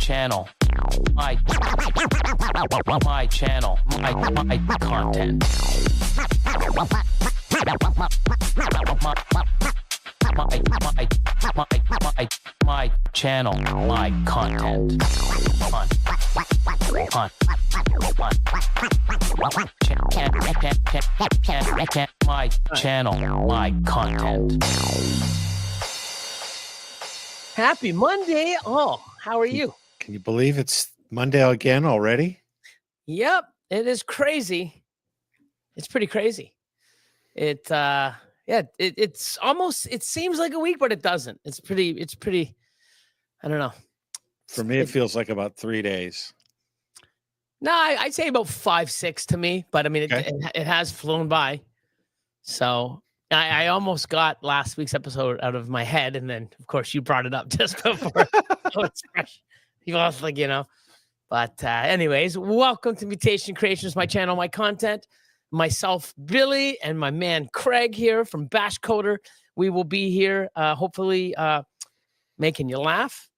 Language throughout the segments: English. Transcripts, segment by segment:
channel, my channel, my content. My channel, my content. My channel, my content. Happy Monday. Oh, how are you? Can you believe it's Monday again already? Yep, it is crazy. It's pretty crazy. It's almost, it seems like a week, but it doesn't. It's pretty, I don't know. For me, it feels like about 3 days. No, I'd say about 5, 6 to me, but I mean, Okay. it has flown by. So I almost got last week's episode out of my head. And then, of course, you brought it up just before. So it's fresh. You was like, but anyways, welcome to Mutation Creations, my channel, my content. Myself, Billy, and my man Craig here from BashCoder. We will be here, hopefully making you laugh,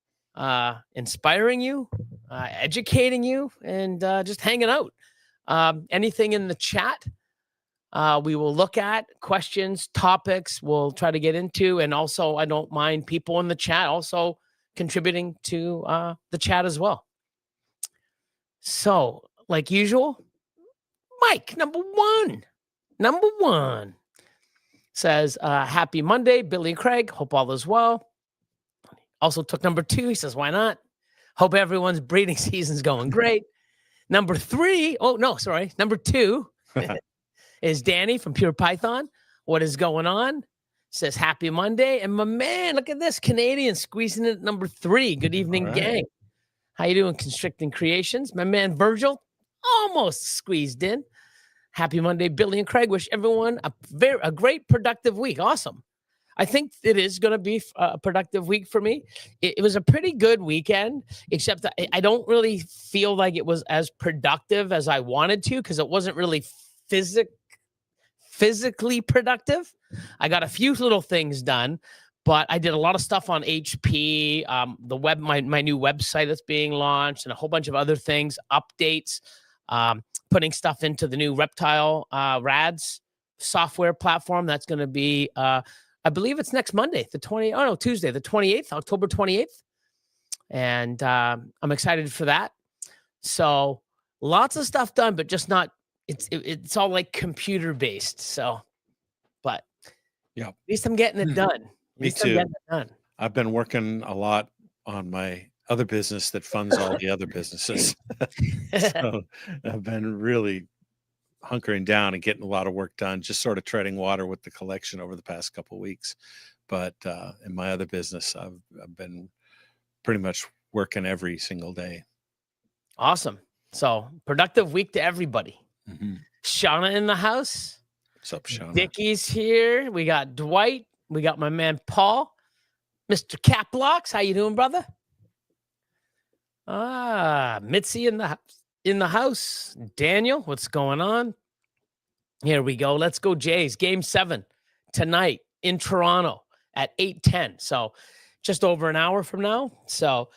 inspiring you, educating you, and just hanging out. Anything in the chat, we will look at questions, topics we'll try to get into. And also, I don't mind people in the chat also contributing to the chat as well. So, like usual, Mike, number one, says, happy Monday, Billy and Craig. Hope all is well. Also took number 2. He says, why not? Hope everyone's breeding season's going great. Number 2 is Danny from Pure Python. What is going on? Says, happy Monday. And my man, look at this, Canadian squeezing in at number 3. Good evening, gang. How you doing, Constricting Creations? My man, Virgil, almost squeezed in. Happy Monday, Billy and Craig. Wish everyone a great, productive week. Awesome. I think it is going to be a productive week for me. It was a pretty good weekend, except that I don't really feel like it was as productive as I wanted to because it wasn't really physically productive. I got a few little things done, but I did a lot of stuff on HP, my new website that's being launched, and a whole bunch of other things, updates, putting stuff into the new Reptile RADS software platform. That's going to be, I believe it's next Monday, Tuesday, the 28th, October 28th. And I'm excited for that. So lots of stuff done, but just not, it's all like computer based. So, but yeah, at least I'm getting it done. Me too. I've been working a lot on my other business that funds all the other businesses. So I've been really hunkering down and getting a lot of work done, just sort of treading water with the collection over the past couple of weeks. But in my other business, I've been pretty much working every single day. Awesome. So productive week to everybody. Mm-hmm. Shauna in the house. What's up, Shauna? Dickie's here. We got Dwight. We got my man Paul. Mr. Caplocks. How you doing, brother? Mitzi in the house. Daniel, what's going on? Here we go. Let's go, Jays. Game 7 tonight in Toronto at 8:10. So just over an hour from now. So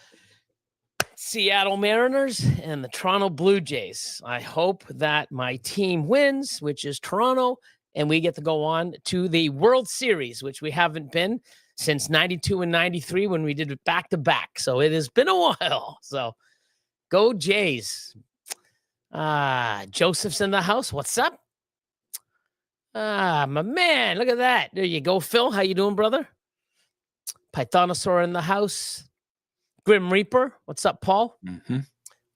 Seattle Mariners and the Toronto Blue Jays. I hope that my team wins, which is Toronto, and we get to go on to the World Series, which we haven't been since 92 and 93 when we did it back to back. So it has been a while. So go Jays. Joseph's in the house. What's up? My man, look at that. There you go, Phil. How you doing, brother? Pythonosaur in the house. Grim Reaper. What's up, Paul? Mm-hmm.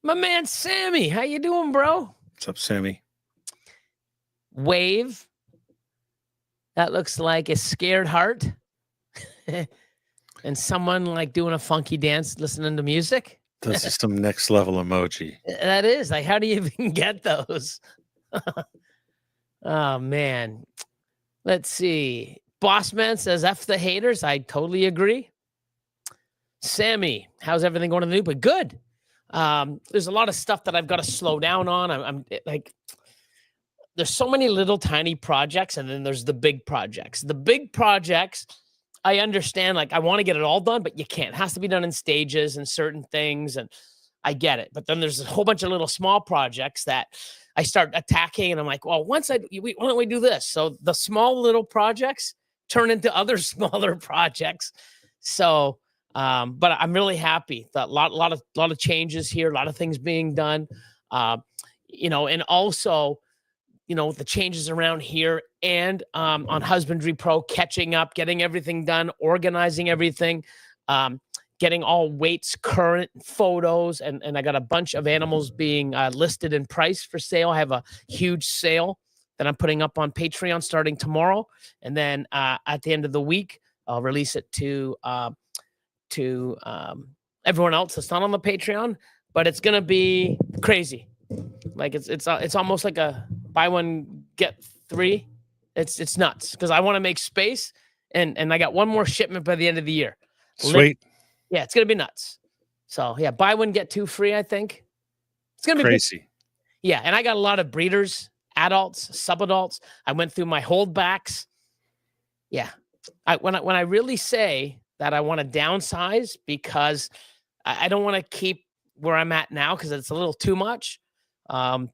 My man, Sammy. How you doing, bro? What's up, Sammy? Wave. That looks like a scared heart. And someone like doing a funky dance, listening to music. This is some next level emoji. That is like, how do you even get those? Oh man. Let's see. Bossman says F the haters. I totally agree. Sammy, how's everything going in the new? But good. There's a lot of stuff that I've got to slow down on. I'm like, there's so many little tiny projects, and then there's the big projects. The big projects I understand, like, I want to get it all done, but you can't. It has to be done in stages and certain things, and I get it. But then there's a whole bunch of little small projects that I start attacking, and I'm like, well, why don't we do this? So the small little projects turn into other smaller projects. So, but I'm really happy that a lot of changes here, a lot of things being done, and also, the changes around here and on Husbandry.PRO, catching up, getting everything done, organizing everything, getting all weights current, photos, and I got a bunch of animals being listed in price for sale. I have a huge sale that I'm putting up on Patreon starting tomorrow, and then at the end of the week, I'll release it to everyone else that's not on the Patreon. But it's gonna be crazy. Like it's almost like a buy one get three. It's nuts because I want to make space, and I got one more shipment by the end of the year. Sweet. Yeah, it's gonna be nuts. So yeah, buy one get two free. I think it's gonna be Crazy. Good. Yeah, and I got a lot of breeders, adults, subadults. I went through my holdbacks. Yeah, when I really say that I want to downsize because I don't want to keep where I'm at now because it's a little too much. I'm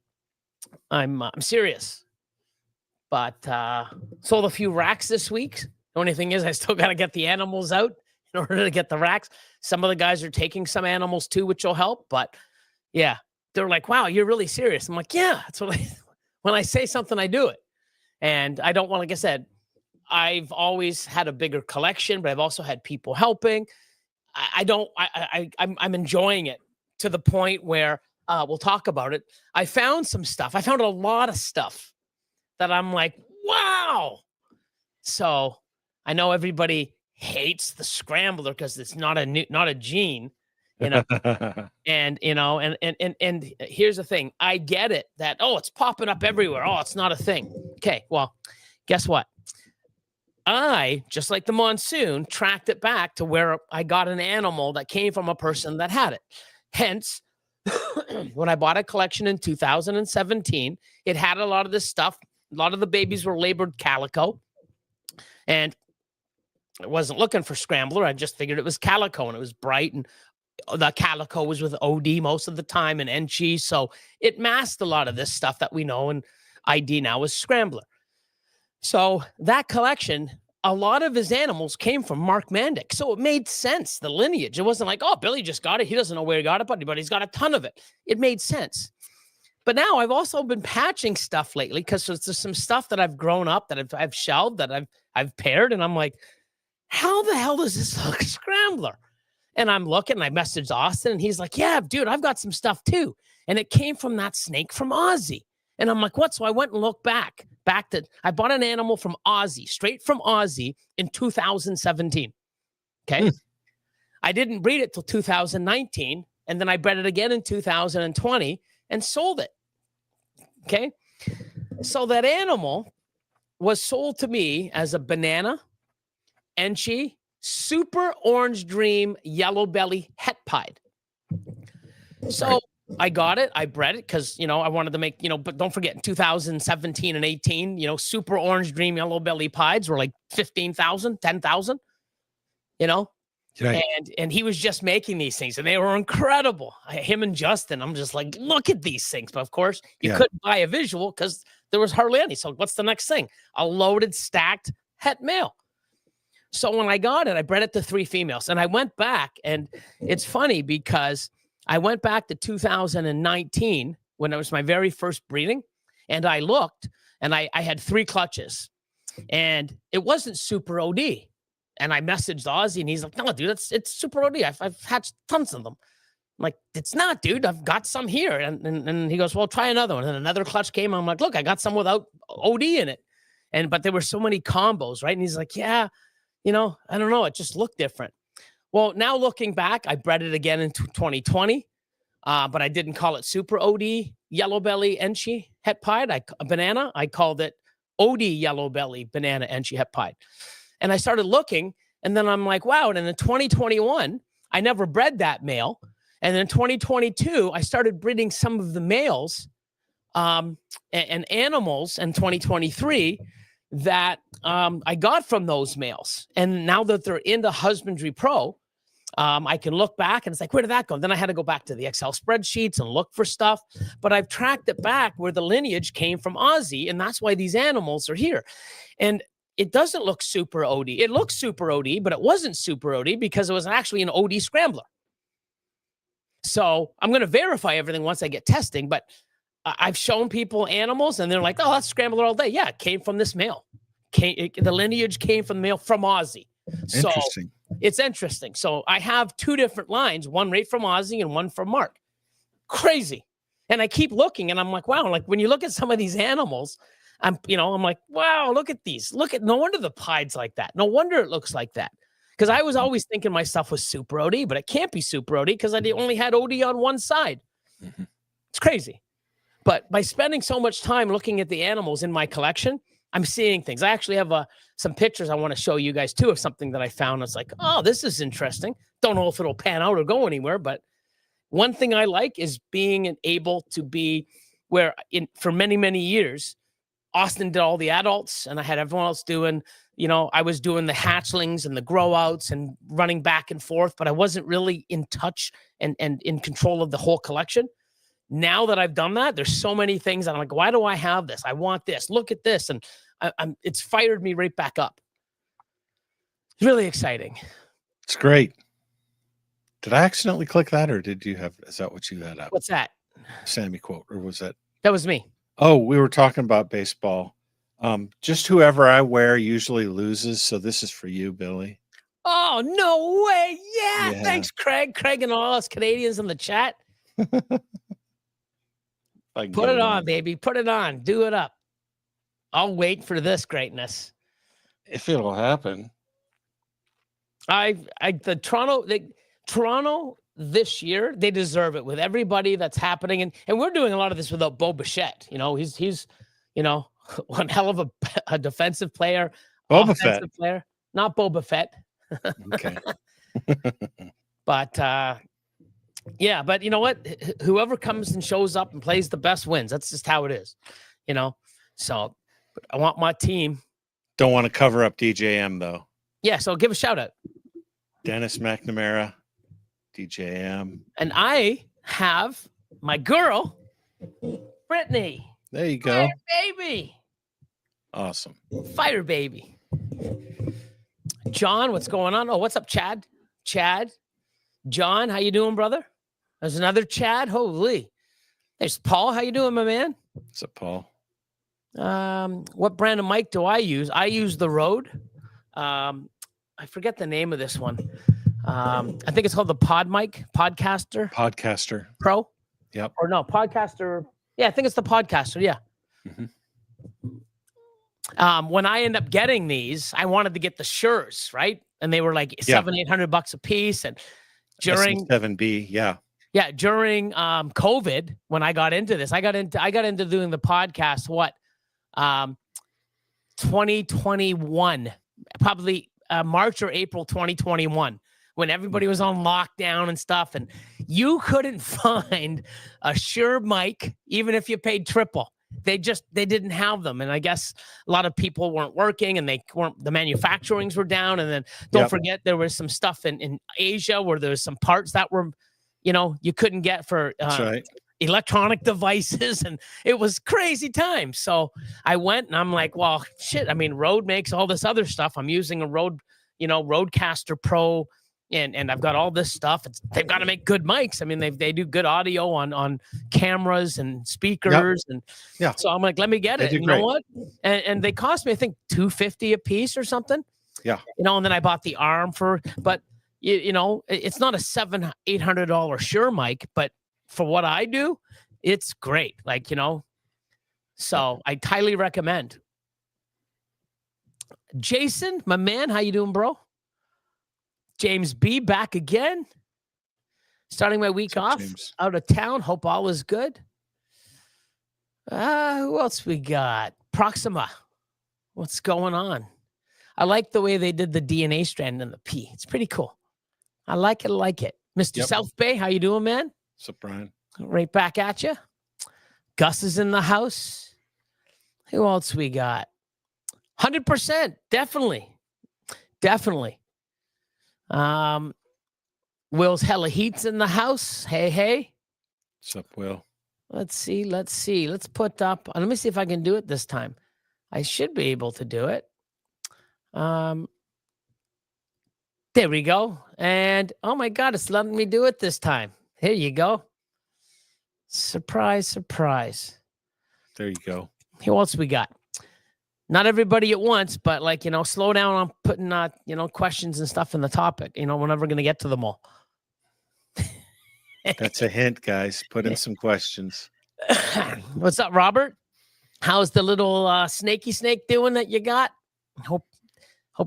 serious, but sold a few racks this week. The only thing is I still got to get the animals out in order to get the racks. Some of the guys are taking some animals too, which will help. But yeah, they're like, wow, you're really serious. I'm like, yeah, that's what when I say something, I do it. And I don't want, like I said, I've always had a bigger collection, but I've also had people helping. I'm enjoying it to the point where we'll talk about it. I found some stuff. I found a lot of stuff that I'm like, wow. So I know everybody hates the scrambler because it's not a gene, and here's the thing. I get it that, oh, it's popping up everywhere. Oh, it's not a thing. Okay. Well, guess what? I, just like the monsoon, tracked it back to where I got an animal that came from a person that had it. Hence, when I bought a collection in 2017, it had a lot of this stuff. A lot of the babies were labeled calico. And I wasn't looking for scrambler. I just figured it was calico, and it was bright. And the calico was with OD most of the time and NG. So it masked a lot of this stuff that we know and ID now as scrambler. So that collection, a lot of his animals came from Mark Mandic. So it made sense, the lineage. It wasn't like, oh, Billy just got it. He doesn't know where he got it, but he's got a ton of it. It made sense. But now I've also been patching stuff lately because there's some stuff that I've grown up, that I've shelved, that I've paired. And I'm like, how the hell does this look scrambler? And I'm looking, and I messaged Austin, and he's like, yeah, dude, I've got some stuff too. And it came from that snake from Aussie. And I'm like, what? So I went and looked back to, I bought an animal from Aussie, straight from Aussie in 2017. Okay. I didn't breed it till 2019. And then I bred it again in 2020 and sold it. Okay. So that animal was sold to me as a banana, Enchi, super orange dream, yellow belly het pied. So I got it. I bred it because, I wanted to make, but don't forget in 2017 and 18, super orange dream, yellow belly pieds were like 15,000, 10,000, Right. And he was just making these things, and they were incredible. Him and Justin, I'm just like, look at these things. But of course, you couldn't buy a visual because there was hardly any. So what's the next thing? A loaded, stacked het male. So when I got it, I bred it to 3 females. And I went back, and it's funny because I went back to 2019 when it was my very first breeding, and I looked, and I had 3 clutches, and it wasn't super OD. And I messaged Ozzy, and he's like, no, dude, it's super OD. I've hatched tons of them. I'm like, it's not, dude. I've got some here. And he goes, well, try another one. And then another clutch came. I'm like, look, I got some without OD in it. But there were so many combos, right? And he's like, yeah, I don't know. It just looked different. Well, now looking back, I bred it again in 2020, but I didn't call it super OD yellow belly Enchi het pied. Banana. I called it OD yellow belly banana Enchi het pied. And I started looking, and then I'm like, wow. And in 2021, I never bred that male. And then in 2022, I started breeding some of the males and animals in 2023 that I got from those males. And now that they're into Husbandry.PRO, I can look back and it's like, where did that go? Then I had to go back to the Excel spreadsheets and look for stuff. But I've tracked it back where the lineage came from Aussie. And that's why these animals are here. And it doesn't look super OD. It looks super OD, but it wasn't super OD because it was actually an OD scrambler. So I'm going to verify everything once I get testing. But I've shown people animals and they're like, oh, that's scrambler all day. Yeah, it came from this male. The lineage came from the male from Aussie. So Interesting. it's interesting. So I have 2 different lines, one right from Aussie and one from Mark. Crazy. And I keep looking and I'm like, wow, like when you look at some of these animals, I'm like, wow, look at these. No wonder the pied's like that. No wonder it looks like that. Because I was always thinking my stuff was super OD, but it can't be super OD because I only had OD on one side. Mm-hmm. It's crazy. But by spending so much time looking at the animals in my collection, I'm seeing things. I actually have some pictures I want to show you guys too of something that I found. It's like, oh, this is interesting. Don't know if it'll pan out or go anywhere, but one thing I like is being able to be where for many, many years, Austin did all the adults and I had everyone else doing, I was doing the hatchlings and the grow outs and running back and forth, but I wasn't really in touch and in control of the whole collection. Now that I've done that, there's so many things that I'm like, why do I have this? I want this. Look at this. And it's fired me right back up. It's really exciting. It's great. Did I accidentally click that or is that what you had up? What's that? Sammy quote, or was that? That was me. Oh, we were talking about baseball. Just whoever I wear usually loses. So this is for you, Billy. Oh, no way. Yeah. Thanks, Craig. Craig and all us Canadians in the chat. Put it on, baby. Put it on. Do it up. I'll wait for this greatness. If it'll happen. Toronto this year, they deserve it with everybody that's happening. And we're doing a lot of this without Bo Bichette. He's one hell of a defensive player. Boba player. Not Boba Fett. Okay. But yeah, but you know what? Whoever comes and shows up and plays the best wins. That's just how it is, So but I want my team. Don't want to cover up DJM though. Yeah, so give a shout out. Dennis McNamara, DJM. And I have my girl, Brittany. There you go. Fire baby. Awesome. Fire baby. John, what's going on? Oh, what's up, Chad? John, how you doing, brother? There's another Chad. Holy. There's Paul. How you doing, my man? What's up, Paul? What brand of mic do I use? I use the Rode. I forget the name of this one. I think it's called the Podcaster Pro. Yep. Or no, Podcaster. Yeah, I think it's the Podcaster. Yeah. Mm-hmm. When I end up getting these, I wanted to get the Sures, right? And they were like $700-800 a piece. And during 7B, during COVID, when I got into this, I got into doing the podcast. 2021, probably March or April 2021, when everybody was on lockdown and stuff, and you couldn't find a Shure mic, even if you paid triple. They didn't have them. And I guess a lot of people weren't working and the manufacturings were down. And then don't forget, there was some stuff in Asia where there was some parts that were, you couldn't get for electronic devices. And it was crazy time. So I went and I'm like, well, shit. I mean, Rode makes all this other stuff. I'm using a Rode, Rodecaster Pro. And I've got all this stuff. They've got to make good mics. I mean, they do good audio on cameras and speakers. And so I'm like, let me get it. You know what? And they cost me, I think, $250 a piece or something. Yeah. And then I bought the arm but it's not a $700-800 Shure mic, but for what I do, it's great. So I highly recommend. Jason, my man, how you doing, bro? James B. back again. Starting my week off out of town. Hope all is good. Who else we got? Proxima. What's going on? I like the way they did the DNA strand in the P. It's pretty cool. I like it. Mr. South Bay, how you doing, man? What's up, Brian? Right back at you. Gus is in the house. Who else we got? 100%. Definitely. Definitely. Will's hella heat's in the house. Hey, hey. What's up, Will? Let's see. Let's put up. Let me see if I can do it this time. I should be able to do it. There we go. And oh my God, it's letting me do it this time. Here you go. Surprise, surprise. There you go. Here, what else we got? Not everybody at once, but like, slow down on putting, questions and stuff in the topic. We're never going to get to them all. That's a hint, guys. Put in some questions. What's up, Robert? How's the little snaky snake doing that you got? Hope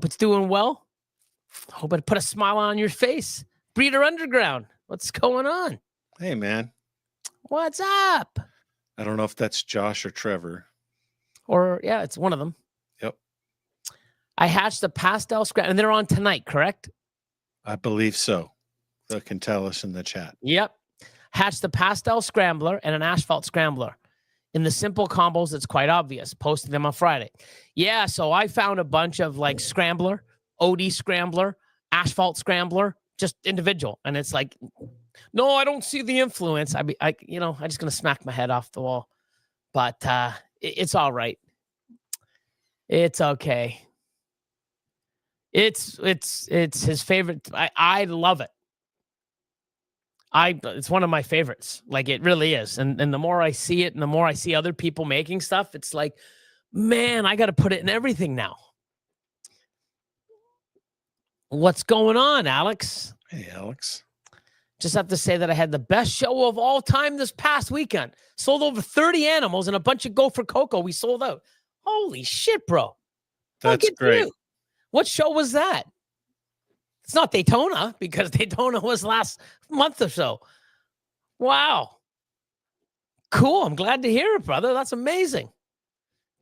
it's doing well. Hope it put a smile on your face. Breeder Underground, what's going on? Hey, man. What's up? I don't know if that's Josh or Trevor. Or, yeah, it's one of them. Yep. I hatched a pastel scrap, and they're on tonight, correct? I believe so. They can tell us in the chat. Yep. Hatched a pastel scrambler and an asphalt scrambler. In the simple combos, it's quite obvious. Posted them on Friday. Yeah, so I found a bunch of like scrambler, OD scrambler, asphalt scrambler, just individual. And it's like, no, I don't see the influence. I'm just going to smack my head off the wall. But it's all right. It's okay. It's his favorite. I love it. It's one of my favorites. Like, it really is. And the more I see it and the more I see other people making stuff, it's like, man, I got to put it in everything now. What's going on, Alex? Hey, Alex. Just have to say that I had the best show of all time this past weekend. Sold over 30 animals and a bunch of Gopher Cocoa. We sold out. Holy shit, bro. That's great. What show was that? It's not Daytona, because Daytona was last month or so. Wow. Cool. I'm glad to hear it, brother. That's amazing.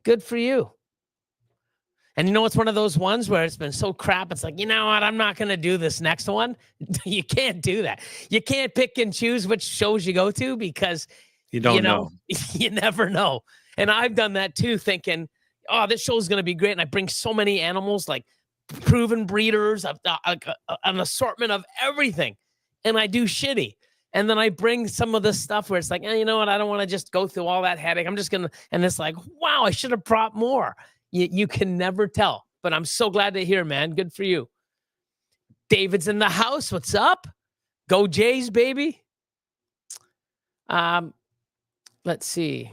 Good for you. And it's one of those ones where it's been so crap. It's like, you know what? I'm not going to do this next one. You can't do that. You can't pick and choose which shows you go to, because you don't know. You never know. And I've done that too, thinking, oh, this show is going to be great. And I bring so many animals, like proven breeders, an assortment of everything. And I do shitty. And then I bring some of this stuff where it's like, you know what? I don't want to just go through all that headache. I'm just going to, and it's like, wow, I should have brought more. You can never tell, but I'm so glad to hear, man. Good for you. David's in the house. What's up? Go Jays, baby. Let's see.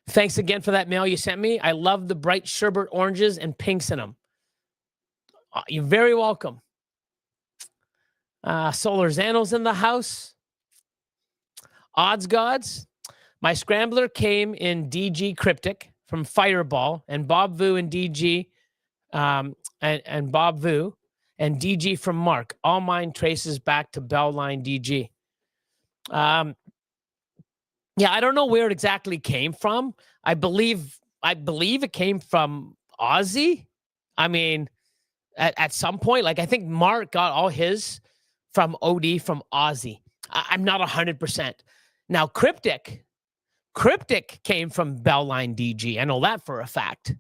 Thanks again for that mail you sent me. I love the bright sherbet oranges and pinks in them. You're very welcome. Solar Xanos in the house. Odds Gods. My scrambler came in DG Cryptic from Fireball, and Bob Vu and DG, and Bob Vu and DG from Mark. All mine traces back to Bellline DG. Yeah, I don't know where it exactly came from. I believe it came from Aussie. I mean, at some point, like I think Mark got all his from OD from Aussie. I'm not 100%. Now, Cryptic came from Bellline DG. I know that for a fact.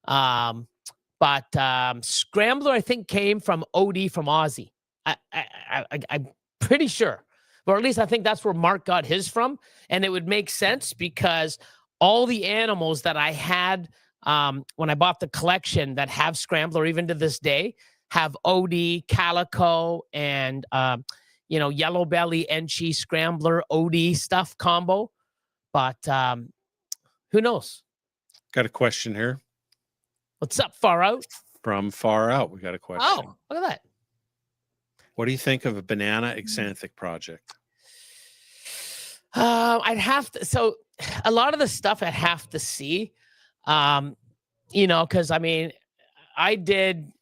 But Scrambler, I think, came from OD from Aussie. I'm pretty sure. Or at least I think that's where Mark got his from. And it would make sense because all the animals that I had when I bought the collection that have Scrambler, even to this day, have OD, Calico, and, Yellow Belly, Enchi, Scrambler, OD stuff combo. But who knows? Got a question here. What's up, Far Out? From Far Out, we got a question. Oh, look at that. What do you think of a banana xanthic project? I'd have to. So a lot of the stuff I'd have to see, because I mean, I did,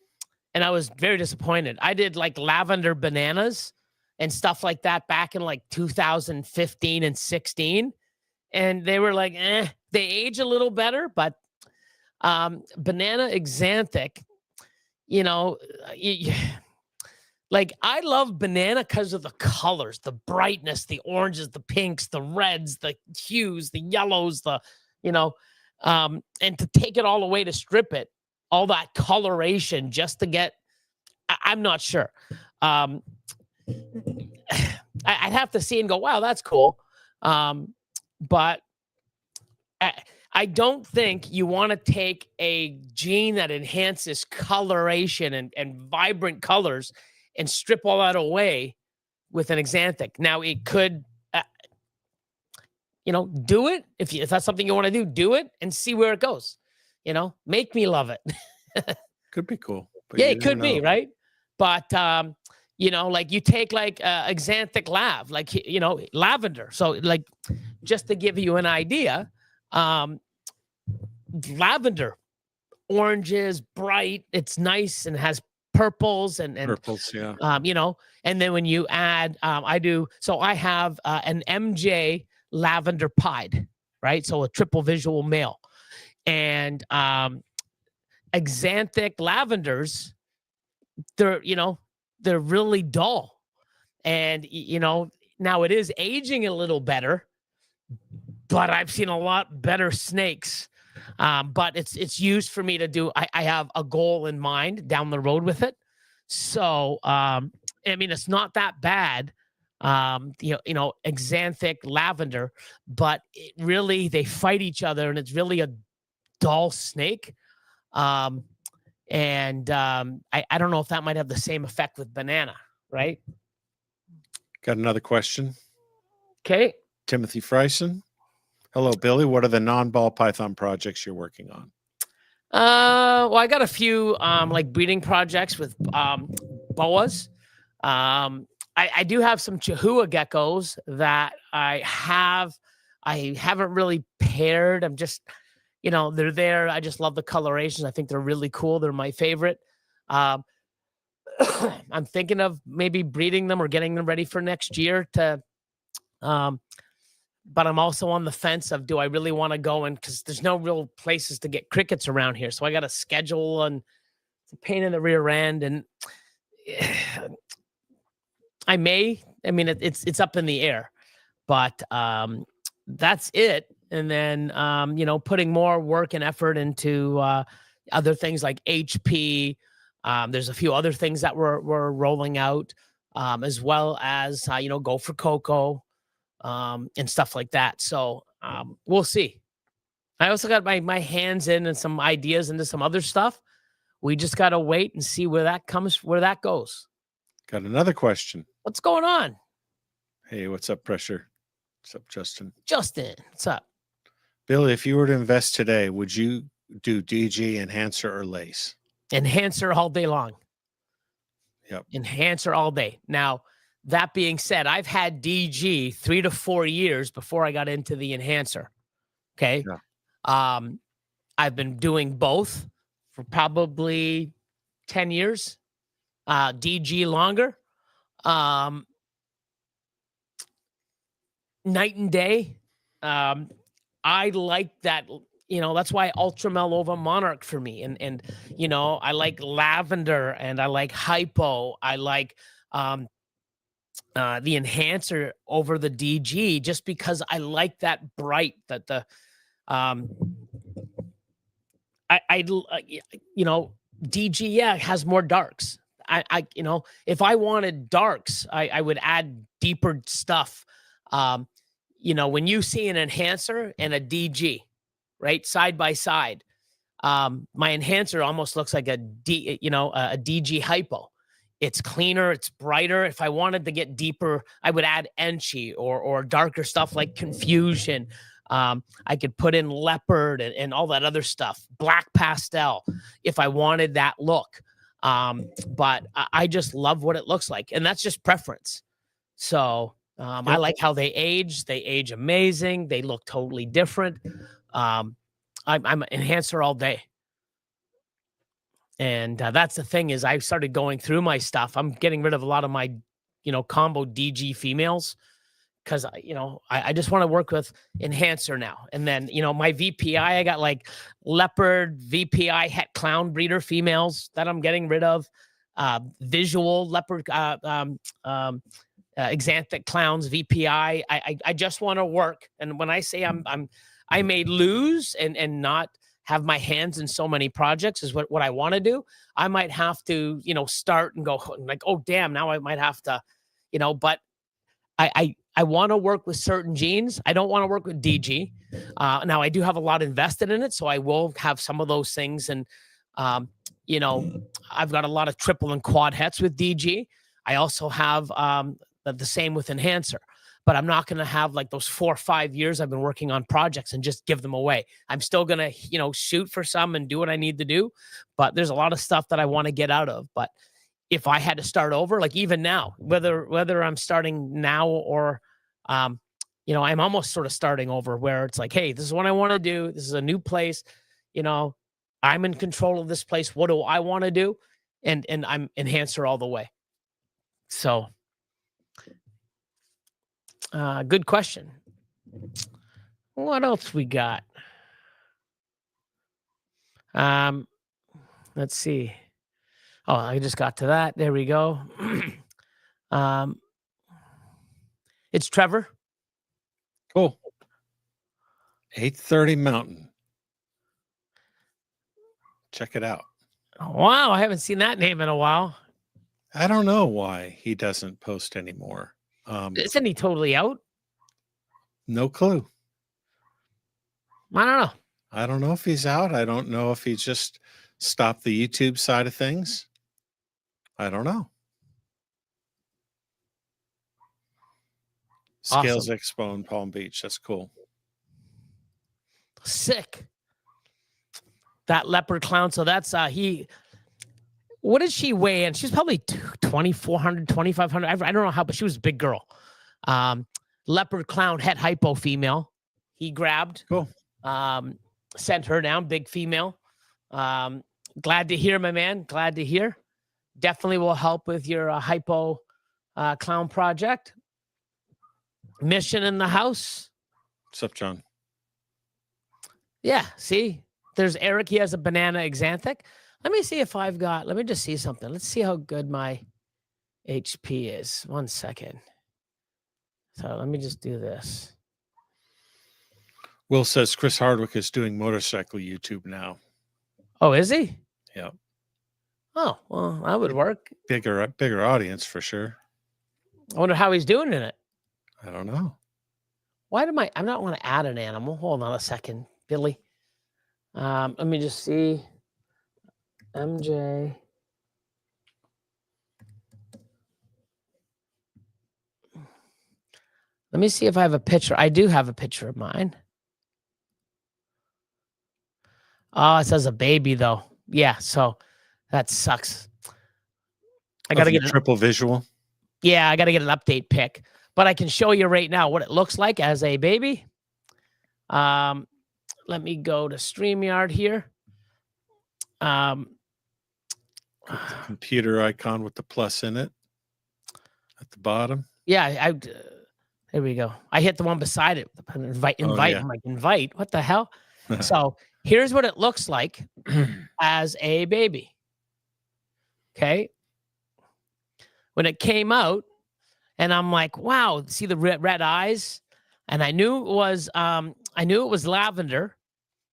and I was very disappointed. I did like lavender bananas and stuff like that back in like 2015 and 16. And they were like, they age a little better, but banana xanthic, like I love banana because of the colors, the brightness, the oranges, the pinks, the reds, the hues, the yellows, And to take it all away to strip it, all that coloration just to get, I'm not sure. I'd have to see and go, wow, that's cool. But I don't think you want to take a gene that enhances coloration and vibrant colors and strip all that away with an Xanthic. Now, it could, do it. If that's something you want to do it and see where it goes. Make me love it. Could be cool. Yeah, it could be, right? But, like you take like Xanthic lav, like, lavender. So like, just to give you an idea, lavender, oranges, bright, it's nice and has purples and Purples, yeah. And then when you add, I have an MJ lavender pied, right? So a triple visual male, and Xanthic lavenders, they're really dull, and now it is aging a little better, but I've seen a lot better snakes. But it's used for me to do. I have a goal in mind down the road with it, so it's not that bad. Xanthic lavender, but they fight each other, and it's really a dull snake. I don't know if that might have the same effect with banana, right? Got another question. Okay. Timothy Frison. Hello, Billy. What are the non-ball python projects you're working on? Well, I got a few like breeding projects with boas. I do have some Chihuahua geckos that I haven't really paired. I'm just, they're there. I just love the colorations. I think they're really cool. They're my favorite. I'm thinking of maybe breeding them or getting them ready for next year but I'm also on the fence of, do I really want to go because there's no real places to get crickets around here. So I got to schedule, and it's a pain in the rear end. And it's up in the air, but that's it. And then, putting more work and effort into other things like HP. There's a few other things that we're rolling out, as well as, Go for Cocoa. And stuff like that. So we'll see. I also got my hands in and some ideas into some other stuff. We just got to wait and see where that goes. Got another question. What's going on? Hey, what's up, Pressure? What's up, Justin? Justin, what's up? Billy, if you were to invest today, would you do DG, enhancer, or lace? Enhancer all day long. Yep. Enhancer all day. Now, that being said, I've had DG 3 to 4 years before I got into the enhancer. Okay. Yeah. I've been doing both for probably 10 years. DG longer. Night and day. I like that. That's why Ultramel over Monarch for me. And I like lavender, and I like hypo. I like the enhancer over the DG, just because I like that bright, that the DG has more darks. If I wanted darks, I would add deeper stuff. When you see an enhancer and a DG, right, side by side, my enhancer almost looks like a DG hypo. It's cleaner, it's brighter. If I wanted to get deeper, I would add Enchi or darker stuff like Confusion. I could put in Leopard and all that other stuff, Black Pastel, if I wanted that look. But I just love what it looks like, and that's just preference. So I like how they age. They age amazing. They look totally different. I'm an enhancer all day. And that's the thing, is I started going through my stuff. I'm getting rid of a lot of my, combo DG females, because, I just want to work with enhancer now. And then, my VPI, I got like leopard, VPI, het clown breeder females that I'm getting rid of. Visual leopard, Xanthic clowns, VPI. I just want to work. And when I say I'm I may lose and not have my hands in so many projects is what I want to do. I might have to, start and go like, oh, damn, now I might have to, but I want to work with certain genes. I don't want to work with DG. Now I do have a lot invested in it, so I will have some of those things. And, I've got a lot of triple and quad hets with DG. I also have the same with Enhancer, but I'm not going to have like those 4 or 5 years I've been working on projects and just give them away. I'm still going to, shoot for some and do what I need to do, but there's a lot of stuff that I want to get out of. But if I had to start over, like even now, whether I'm starting now or, I'm almost sort of starting over where it's like, hey, this is what I want to do. This is a new place. I'm in control of this place. What do I want to do? And I'm Enhancer all the way. So, good question. What else we got? Let's see. Oh, I just got to that. There we go. It's Trevor. Cool. 830 Mountain. Check it out. Oh, wow, I haven't seen that name in a while. I don't know why he doesn't post anymore. Isn't he totally out? No clue. I don't know. I don't know if he's out. I don't know if he just stopped the YouTube side of things. I don't know. Scales Awesome. Expo in Palm Beach. That's cool. Sick. That leopard clown. So that's what did she weigh in? She's probably 2,400, 2,500. I don't know how, but she was a big girl. Leopard clown het hypo female. He grabbed. Cool. Sent her down. Big female. Glad to hear, my man. Glad to hear. Definitely will help with your hypo clown project. Mission in the house. What's up, John? Yeah, see, there's Eric. He has a banana exanthic. Let me see if let me just see something. Let's see how good my HP is. 1 second. So let me just do this. Will says Chris Hardwick is doing motorcycle YouTube now. Oh, is he? Yeah. Oh, well, that would work. Bigger audience for sure. I wonder how he's doing in it. I don't know. Why do I not want to add an animal? Hold on a second, Billy. Let me just see. MJ. Let me see if I have a picture. I do have a picture of mine. Oh, it says a baby though. Yeah, so that sucks. I got to get a triple visual. Yeah, I got to get an update pic. But I can show you right now what it looks like as a baby. Let me go to StreamYard here. Computer icon with the plus in it at the bottom. Yeah, there we go. I hit the one beside it. Invite. Oh, yeah. I'm like, invite? What the hell? So here's what it looks like as a baby. Okay. When it came out, and I'm like, wow, see the red eyes? And I knew it was lavender.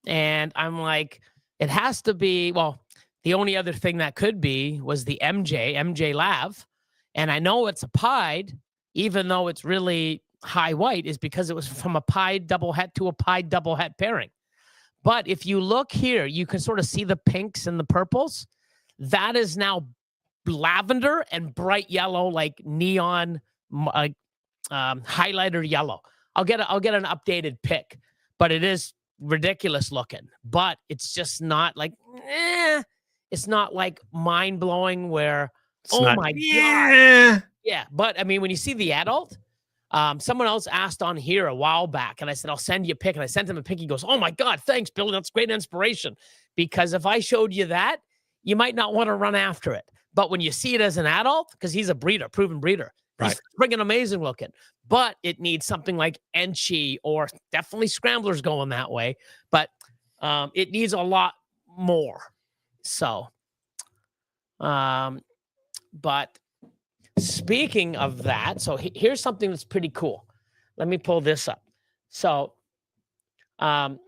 And I'm like, it has to be, well, the only other thing that could be was the MJ Lav. And I know it's a pied, even though it's really high white, is because it was from a pied double het to a pied double het pairing. But if you look here, you can sort of see the pinks and the purples. That is now lavender and bright yellow, like neon, highlighter yellow. I'll get an updated pic, but it is ridiculous looking. But it's just not like, it's not like mind blowing where, my god, yeah. But I mean, when you see the adult, someone else asked on here a while back, and I said I'll send you a pic, and I sent him a pic. He goes, "Oh my god, thanks, Billy. That's great inspiration." Because if I showed you that, you might not want to run after it. But when you see it as an adult, because he's a breeder, proven breeder, right, he's friggin' amazing looking. But it needs something like Enchi or definitely Scramblers going that way. But it needs a lot more. So, but speaking of that, so here's something that's pretty cool. Let me pull this up. So Um,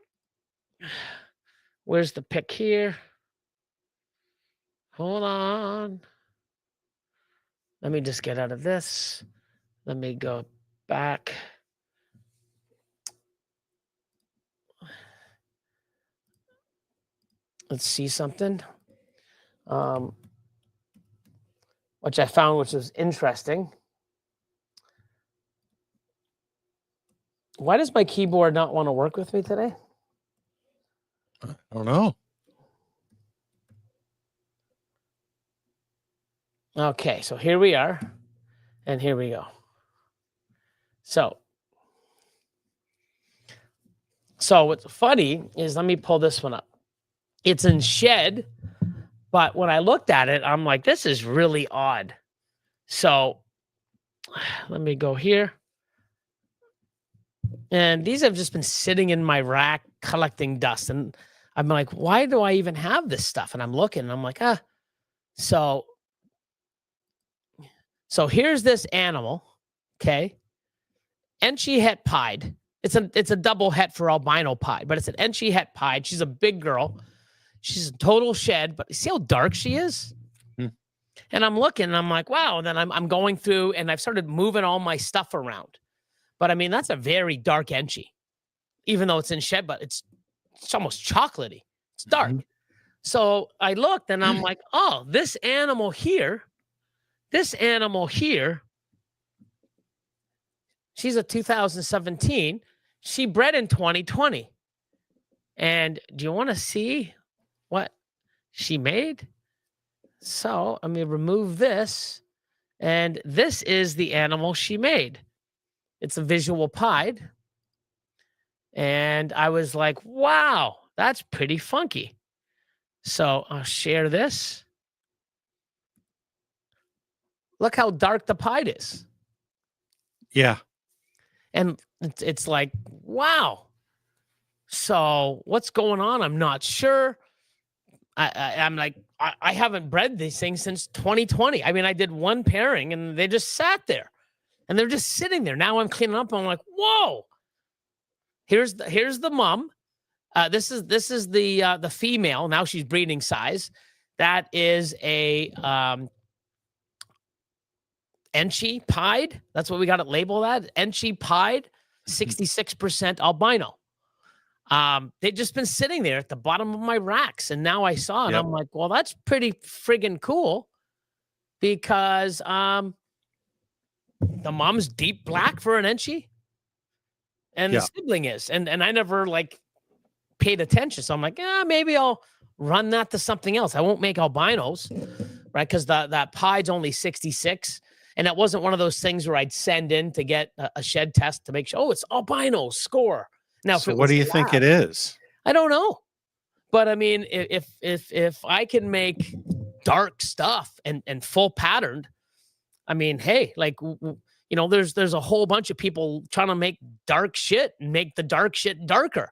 where's the pick here? Hold on. Let me just get out of this. Let me go back. Let's see something. Which I found, which was interesting. Why does my keyboard not want to work with me today? I don't know. Okay, so here we are, and here we go. So what's funny is, let me pull this one up. It's in shed, but when I looked at it, I'm like, this is really odd. So let me go here. And these have just been sitting in my rack collecting dust. And I'm like, why do I even have this stuff? And I'm looking and I'm like, So here's this animal. Okay. Enchi het pied. It's a double het for albino pied, but it's an Enchi het pied. She's a big girl. She's a total shed, but see how dark she is? And I'm looking and I'm like, wow. And then I'm going through and I've started moving all my stuff around. But I mean, that's a very dark Enchi, even though it's in shed, but it's almost chocolatey. It's dark. So I looked and I'm like, oh, this animal here, she's a 2017. She bred in 2020. And do you want to see what she made? So let me remove this. And this is the animal she made. It's a visual pied. And I was like, wow, that's pretty funky. So I'll share this. Look how dark the pied is. Yeah. And it's like, wow. So what's going on? I'm not sure. I'm like, I haven't bred these things since 2020. I mean, I did one pairing and they just sat there and they're just sitting there. Now I'm cleaning up. I'm like, whoa. Here's the mom. This is the female. Now she's breeding size. That is a Enchi pied. That's what we got it labeled at. Enchi pied, 66% albino. They've just been sitting there at the bottom of my racks. And now I saw it. And I'm like, well, that's pretty friggin' cool because the mom's deep black for an Enchi and the sibling is. And I never like paid attention. So I'm like, maybe I'll run that to something else. I won't make albinos, right? Because that pie's only 66. And it wasn't one of those things where I'd send in to get a shed test to make sure, oh, it's albino score. Now, so what do you think it is? I don't know. But I mean, if I can make dark stuff and full patterned, I mean, hey, like, you know, there's a whole bunch of people trying to make dark shit and make the dark shit darker.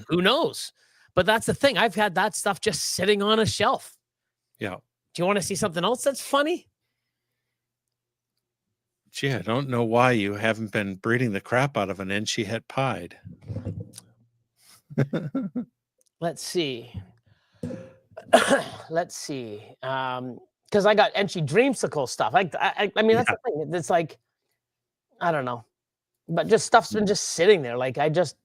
Who knows? But that's the thing. I've had that stuff just sitting on a shelf. Yeah. Do you want to see something else that's funny? Gee, I don't know why you haven't been breeding the crap out of an Enchi het pied. Let's see. Let's see. Because I got Enchi dreamsicle stuff. I mean, that's the thing. It's like, I don't know. But just stuff's been just sitting there. Like, I just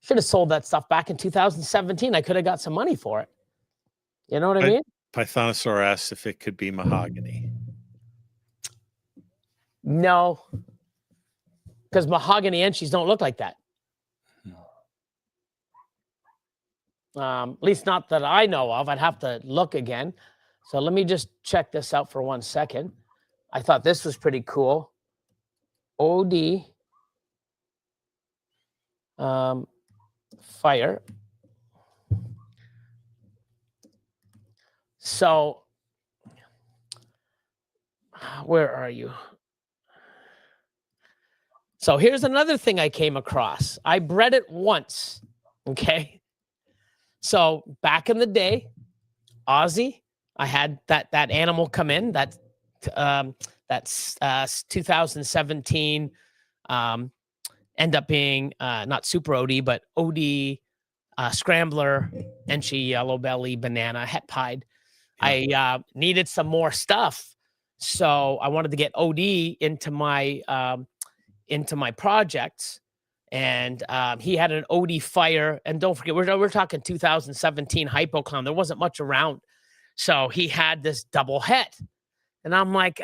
should have sold that stuff back in 2017. I could have got some money for it. You know what I mean? Pythonosaur asked if it could be mahogany. No. Because mahogany Enchis don't look like that. At least not that I know of. I'd have to look again. So let me just check this out for 1 second. I thought this was pretty cool. OD fire. So where are you? So here's another thing I came across. I bred it once. Okay. So back in the day, Aussie, I had that animal come in. That's 2017 end up being not super OD, but OD, scrambler, Enchi, yellow belly, banana, het pied. I needed some more stuff, so I wanted to get OD into my projects. And he had an OD fire, and don't forget, we're talking 2017 hypoclown. There wasn't much around, so he had this double het, and I'm like,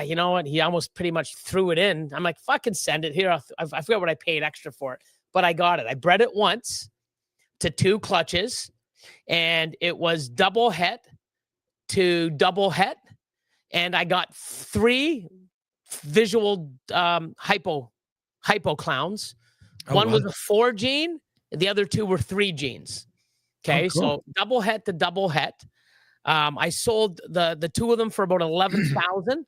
you know what? He almost pretty much threw it in. I'm like, fucking send it here. I forgot what I paid extra for it, but I got it. I bred it once to 2 clutches, and it was double het to double het, and I got 3 visual hypoclowns. One was a 4 gene, the other 2 were 3 genes. Okay, cool. So double het to double het. I sold the 2 of them for about 11,000,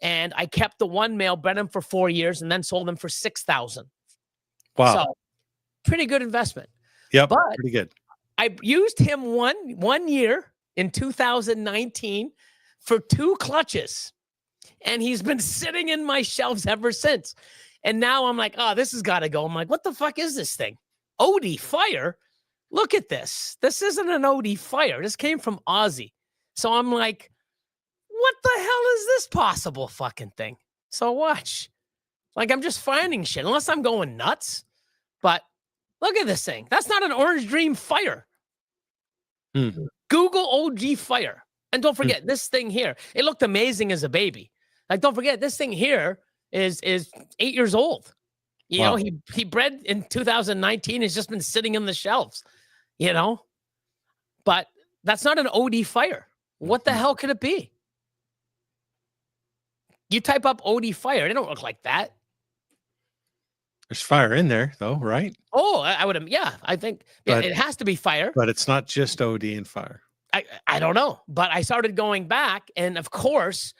and I kept the 1 male, bred him for 4 years, and then sold them for 6,000. Wow, so pretty good investment. Yep, but pretty good. I used him one year in 2019 for 2 clutches, and he's been sitting in my shelves ever since. And now I'm like, oh, this has got to go. I'm like, what the fuck is this thing? OD fire? Look at this. This isn't an OD fire. This came from Aussie. So I'm like, what the hell is this possible fucking thing? So watch. Like, I'm just finding shit, unless I'm going nuts. But look at this thing. That's not an Orange Dream fire. Google OG fire. And don't forget, this thing here, it looked amazing as a baby. Like, don't forget, this thing here is 8 years old. You know, he bred in 2019. Has just been sitting in the shelves, you know. But that's not an OD fire. What the hell could it be? You type up OD fire, they don't look like that. There's fire in there, though, right? Oh, I would have. Yeah, I think it has to be fire. But it's not just OD and fire. I don't know. But I started going back, and of course,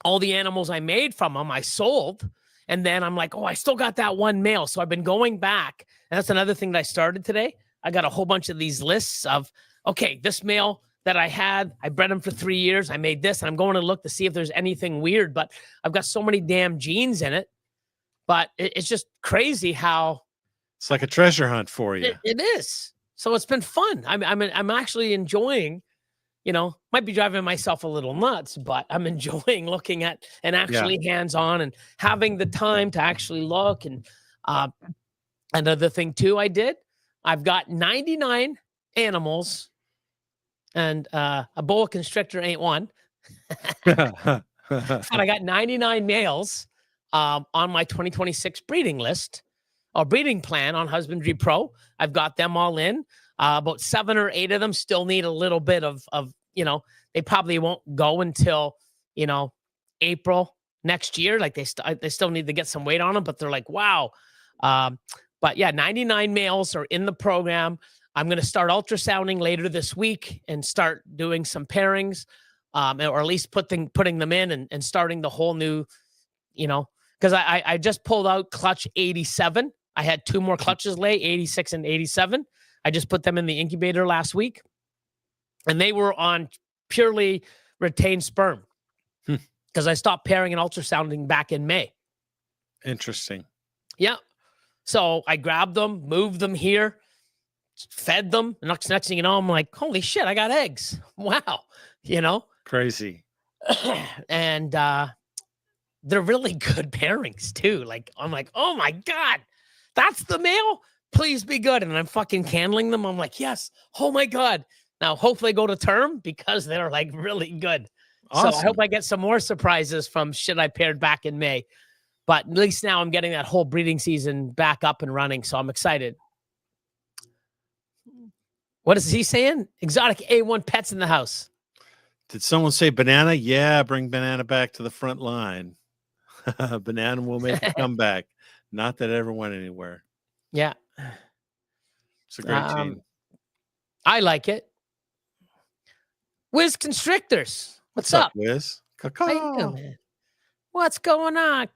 all the animals I made from them, I sold. And then I'm like, oh, I still got that 1 male. So I've been going back. And that's another thing that I started today. I got a whole bunch of these lists of, okay, this male that I had, I bred him for 3 years. I made this, and I'm going to look to see if there's anything weird. But I've got so many damn genes in it. But it's just crazy how it's like a treasure hunt for you. It is. So it's been fun. I'm actually enjoying. You know, might be driving myself a little nuts, but I'm enjoying looking at and actually hands-on and having the time to actually look. And another thing too, I've got 99 animals, and a boa constrictor ain't one. But I got 99 males on my 2026 breeding list or breeding plan on HUSBANDRY.PRO. I've got them all in. About 7 or 8 of them still need a little bit of, you know, they probably won't go until, you know, April next year. Like they still need to get some weight on them, but they're like, wow. But yeah, 99 males are in the program. I'm going to start ultrasounding later this week and start doing some pairings, or at least putting them in and starting the whole new, you know, because I just pulled out clutch 87. I had 2 more clutches lay, 86 and 87. I just put them in the incubator last week, and they were on purely retained sperm because I stopped pairing and ultrasounding back in May. Interesting. Yeah. So I grabbed them, moved them here, fed them. And next thing you know, I'm like, holy shit, I got eggs. Wow. You know? Crazy. And they're really good pairings too. Like, I'm like, oh my God, that's the male? Please be good. And I'm fucking candling them. I'm like, yes. Oh my God. Now, hopefully go to term because they're like really good. Awesome. So I hope I get some more surprises from shit I paired back in May. But at least now I'm getting that whole breeding season back up and running. So I'm excited. What is he saying? Exotic A1 pets in the house. Did someone say banana? Yeah, bring banana back to the front line. Banana will make a comeback. Not that it ever went anywhere. Yeah. It's a great gene. I like it. Wiz Constrictors. What's up, Wiz? How you doing, man? What's going on?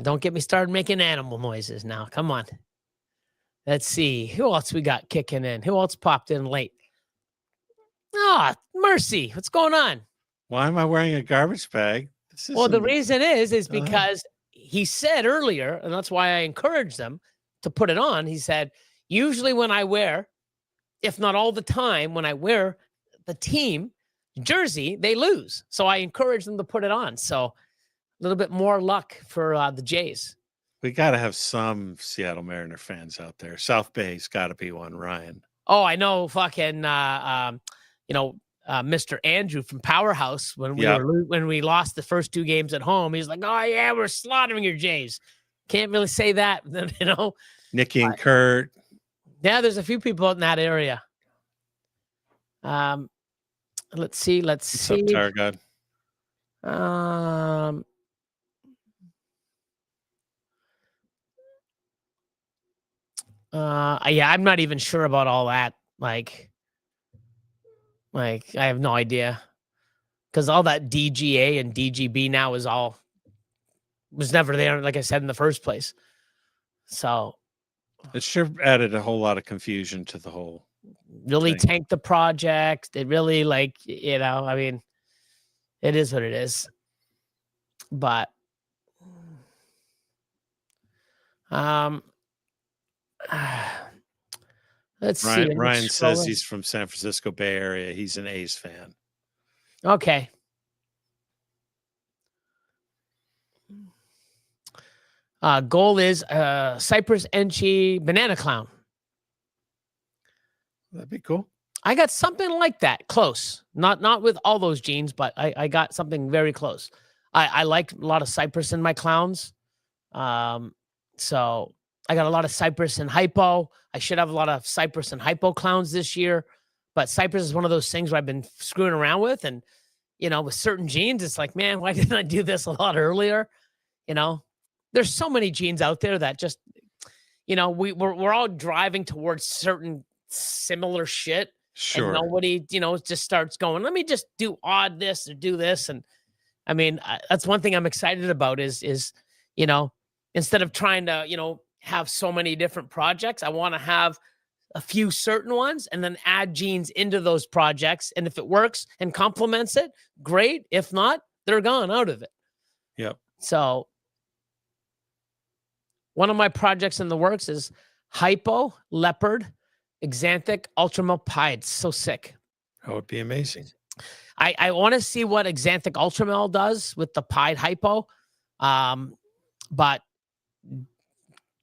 Don't get me started making animal noises now. Come on. Let's see. Who else we got kicking in? Who else popped in late? Mercy. What's going on? Why am I wearing a garbage bag that Well, the reason is because he said earlier, and that's why I encouraged them to put it on. He said, usually when I wear, if not all the time, when I wear the team jersey, they lose. So I encourage them to put it on. So a little bit more luck for the Jays. We got to have some Seattle Mariner fans out there. South Bay's got to be one, Ryan. Oh, I know fucking, Mr. Andrew from Powerhouse, when we lost the first 2 games at home, he's like, oh, yeah, we're slaughtering your Jays. Can't really say that, Nikki and Kurt. Yeah, there's a few people in that area. Let's see. What's up, Tire God? Yeah, I'm not even sure about all that. Like I have no idea, because all that DGA and DGB now was never there, like I said, in the first place. So it sure added a whole lot of confusion to the whole. Really tanked the project. It really, I mean, it is what it is. But let's see. Ryan says he's from San Francisco Bay Area. He's an A's fan. Okay. Goal is Cypress Enchi Banana Clown. That'd be cool. I got something like that, close. Not with all those genes, but I got something very close. I like a lot of Cypress in my clowns. So I got a lot of Cypress and Hypo. I should have a lot of Cypress and Hypo clowns this year. But Cypress is one of those things where I've been screwing around with. And, with certain genes, it's like, man, why didn't I do this a lot earlier? There's so many genes out there that just, we're all driving towards certain similar shit. Sure. And nobody, just starts going, let me just do odd this or do this. And I mean, that's one thing I'm excited about is, instead of trying to, have so many different projects, I want to have a few certain ones and then add genes into those projects. And if it works and complements it, great. If not, they're gone out of it. Yep. So one of my projects in the works is Hypo, Leopard, Xanthic, Ultramel Pied. So sick. That would be amazing. I want to see what Xanthic Ultramel does with the Pied Hypo. But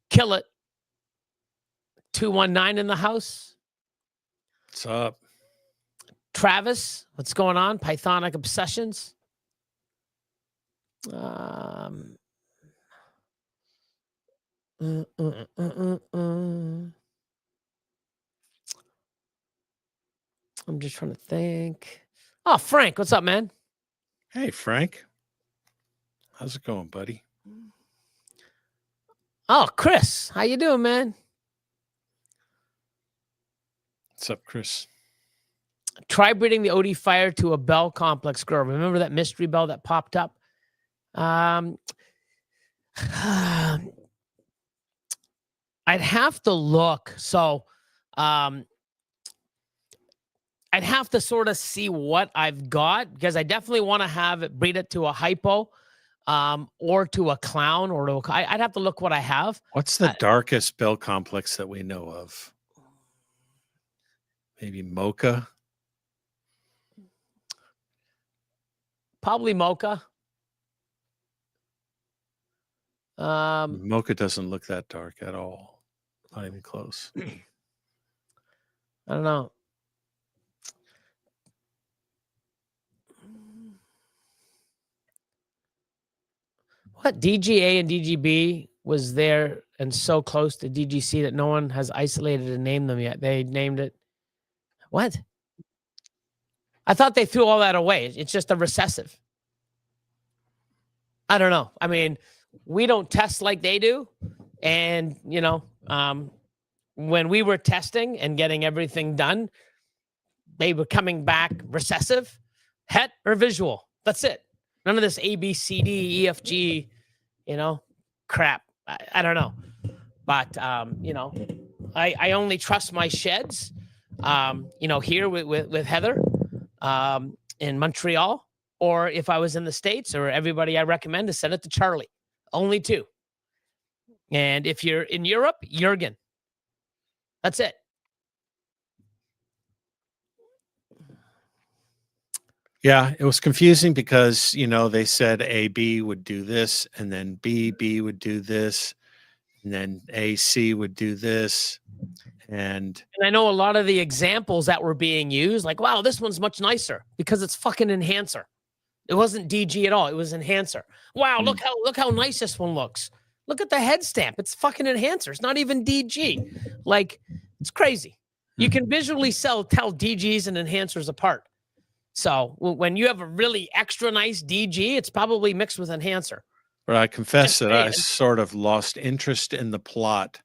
kill it. 219 in the house. What's up? Travis, what's going on? Pythonic Obsessions. I'm just trying to think. Oh, Frank, what's up, man? Hey, Frank. How's it going, buddy? Oh, Chris, how you doing, man? What's up, Chris? Try breeding the OD Fire to a bell complex girl. Remember that mystery bell that popped up? I'd have to look. So I'd have to sort of see what I've got, because I definitely want to have it breed it to a Hypo or to a clown or to I'd have to look what I have. What's the darkest bell complex that we know of? Maybe Mocha? Probably Mocha. Mocha doesn't look that dark at all. Not even close. I don't know. What? DGA and DGB was there and so close to DGC that no one has isolated and named them yet. They named it. What? I thought they threw all that away. It's just a recessive. I don't know. I mean, we don't test like they do. And, when we were testing and getting everything done, they were coming back recessive, het, or visual. That's it. None of this A, B, C, D, E, F, G, crap. I don't know. But, I only trust my sheds, here with Heather in Montreal. or if I was in the States, or everybody I recommend to send it to Charlie. Only 2. And if you're in Europe, Jurgen. That's it. Yeah, it was confusing because, they said AB would do this, and then BB would do this, and then AC would do this. And I know a lot of the examples that were being used, like, wow, this one's much nicer because it's fucking enhancer. It wasn't DG at all. It was enhancer. Wow, look how nice this one looks. Look at the head stamp. It's fucking enhancer. It's not even DG. Like, it's crazy. You can visually tell DGs and enhancers apart. So when you have a really extra nice DG, it's probably mixed with enhancer. But I confess that I sort of lost interest in the plot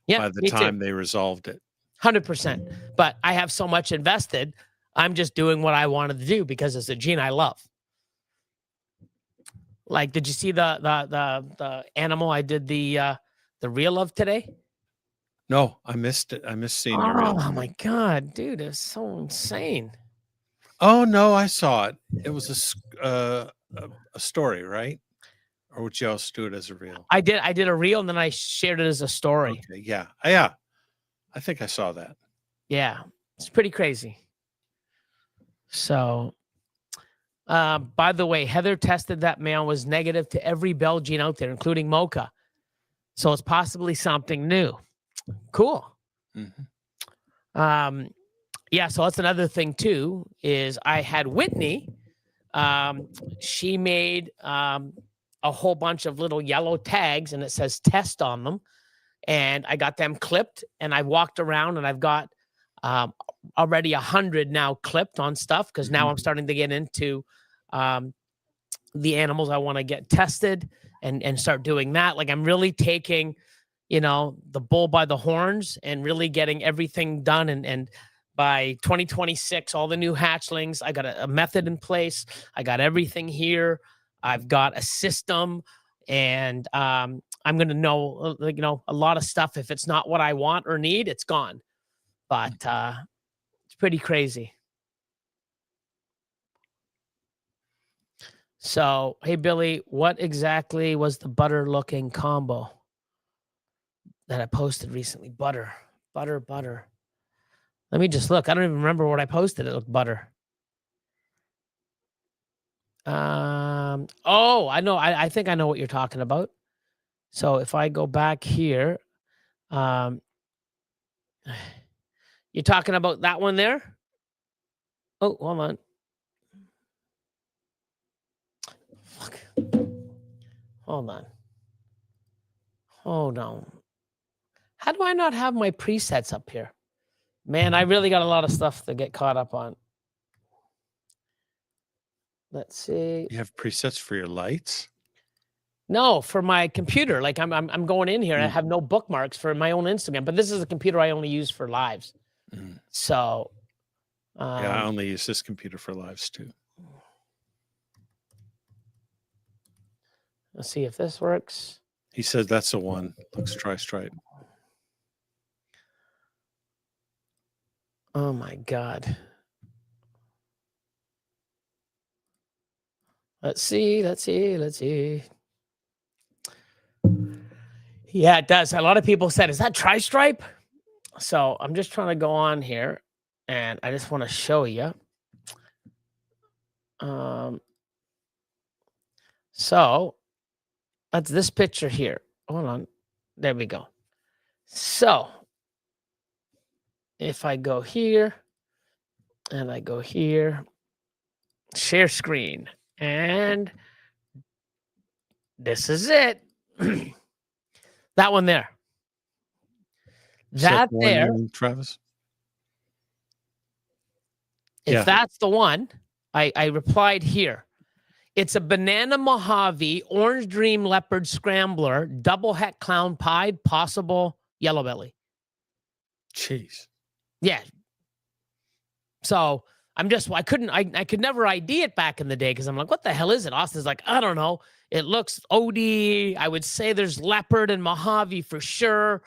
by the time they resolved it. 100%. But I have so much invested. I'm just doing what I wanted to do because it's a gene I love. Like, did you see the animal I did the reel of today? No, I missed it. I missed seeing your reel. Oh my God, dude, it's so insane. Oh no, I saw it. It was a story, right? Or would you else do it as a reel? I did a reel, and then I shared it as a story. Okay, yeah. I think I saw that. Yeah, it's pretty crazy. So, by the way, Heather tested that male was negative to every Bell gene out there, including Mocha. So it's possibly something new. Cool. Mm-hmm. Yeah, so that's another thing too, is I had Whitney. She made a whole bunch of little yellow tags, and it says test on them. And I got them clipped, and I walked around, and I've got already 100 now clipped on stuff, because now I'm starting to get into the animals I want to get tested and start doing that. Like, I'm really taking, the bull by the horns and really getting everything done. And by 2026, all the new hatchlings, I got a method in place. I got everything here. I've got a system, and I'm going to know, a lot of stuff. If it's not what I want or need, it's gone. But it's pretty crazy. So, hey, Billy, what exactly was the butter looking combo that I posted recently? Butter. Let me just look. I don't even remember what I posted. It looked butter. Oh, I know. I think I know what you're talking about. So if I go back here, you're talking about that one there? Oh, hold on. Fuck. Hold on. How do I not have my presets up here? Man, I really got a lot of stuff to get caught up on. Let's see. You have presets for your lights? No, for my computer. Like, I'm going in here. I have no bookmarks for my own Instagram, but this is a computer I only use for lives. So, yeah, I only use this computer for lives too. Let's see if this works. He says that's the one. Looks tri-stripe. Oh my God. Let's see. Yeah, it does. A lot of people said, is that tri-stripe? So I'm just trying to go on here, and I just want to show you. So that's this picture here. Hold on. There we go. So if I go here and I go here, share screen, and this is it. That one there. That there, Travis. if that's the one, I replied here. It's a banana Mojave, orange dream leopard scrambler, double het clown pied, possible yellow belly. Jeez. Yeah. So I could never ID it back in the day, because I'm like, what the hell is it? Austin's like, I don't know. It looks OD. I would say there's leopard and Mojave for sure,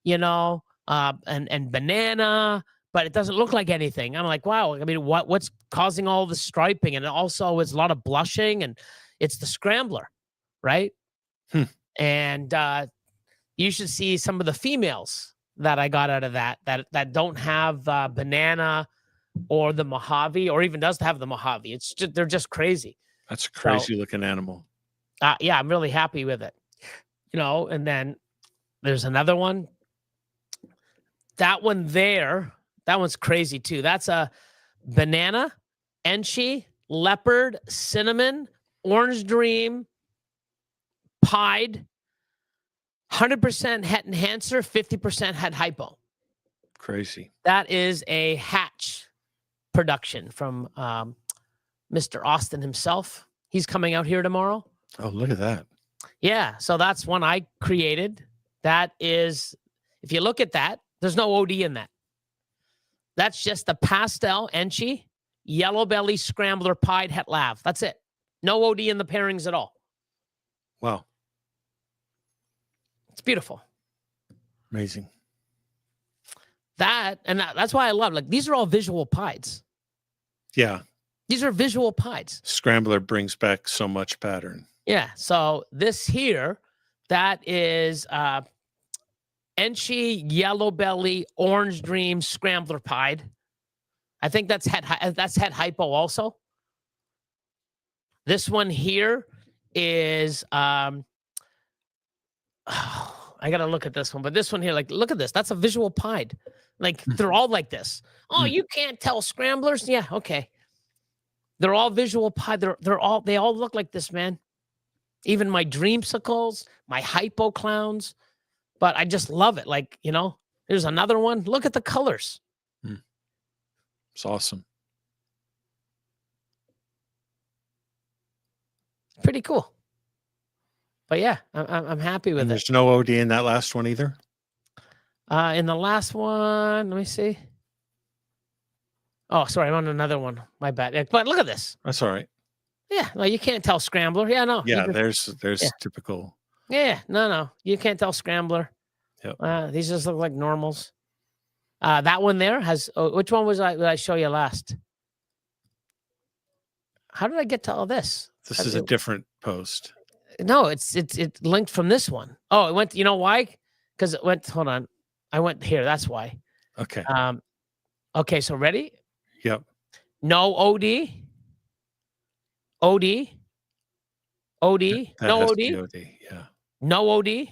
and banana, but it doesn't look like anything. I'm like, wow. I mean, what's causing all the striping? And also, it's a lot of blushing, and it's the scrambler, right? And you should see some of the females that I got out of that don't have banana or the Mojave, or even does have the Mojave. It's just, they're just crazy. That's a crazy looking animal. Yeah, I'm really happy with it. And then there's another one. That one there, that one's crazy too. That's a banana, enchi, leopard, cinnamon, orange dream, pied, 100% het enhancer, 50% het hypo. Crazy. That is a hatch production from Mr. Austin himself. He's coming out here tomorrow. Oh, look at that. Yeah, so that's one I created. That is, if you look at that, there's no OD in that. That's just a pastel enchi, yellow belly, scrambler, pied, het lav. That's it. No OD in the pairings at all. Wow. It's beautiful. Amazing. That's why I love, like, these are all visual pieds. Yeah. These are visual pieds. Scrambler brings back so much pattern. Yeah. So this here, that is enchi, yellow belly, orange dream, scrambler pied. I think that's het hypo also. This one here is I got to look at this one, but this one here, like, look at this. That's a visual pied. Like, they're all like this. Oh, you can't tell scramblers? Yeah, okay. They're all visual pied. They all look like this, man. Even my dreamsicles, my hypo clowns. But I just love it. Like, there's another one. Look at the colors. It's awesome. Pretty cool. But yeah, I'm happy with it. There's no OD in that last one either? In the last one, let me see. Oh, sorry, I'm on another one. My bad. But look at this. That's all right. Yeah, no, you can't tell scrambler. Yeah, no. Yeah, there's typical. Yeah, no. You can't tell scrambler. Yep. These just look like normals. That one there has, which one did I show you last? How did I get to all this? This is a different post. No, it's linked from this one. Oh, it went, you know why? Because it went, hold on. I went here. That's why. Okay. Okay, so ready? Yep. No OD. OD. OD. No OD. Yeah. No OD.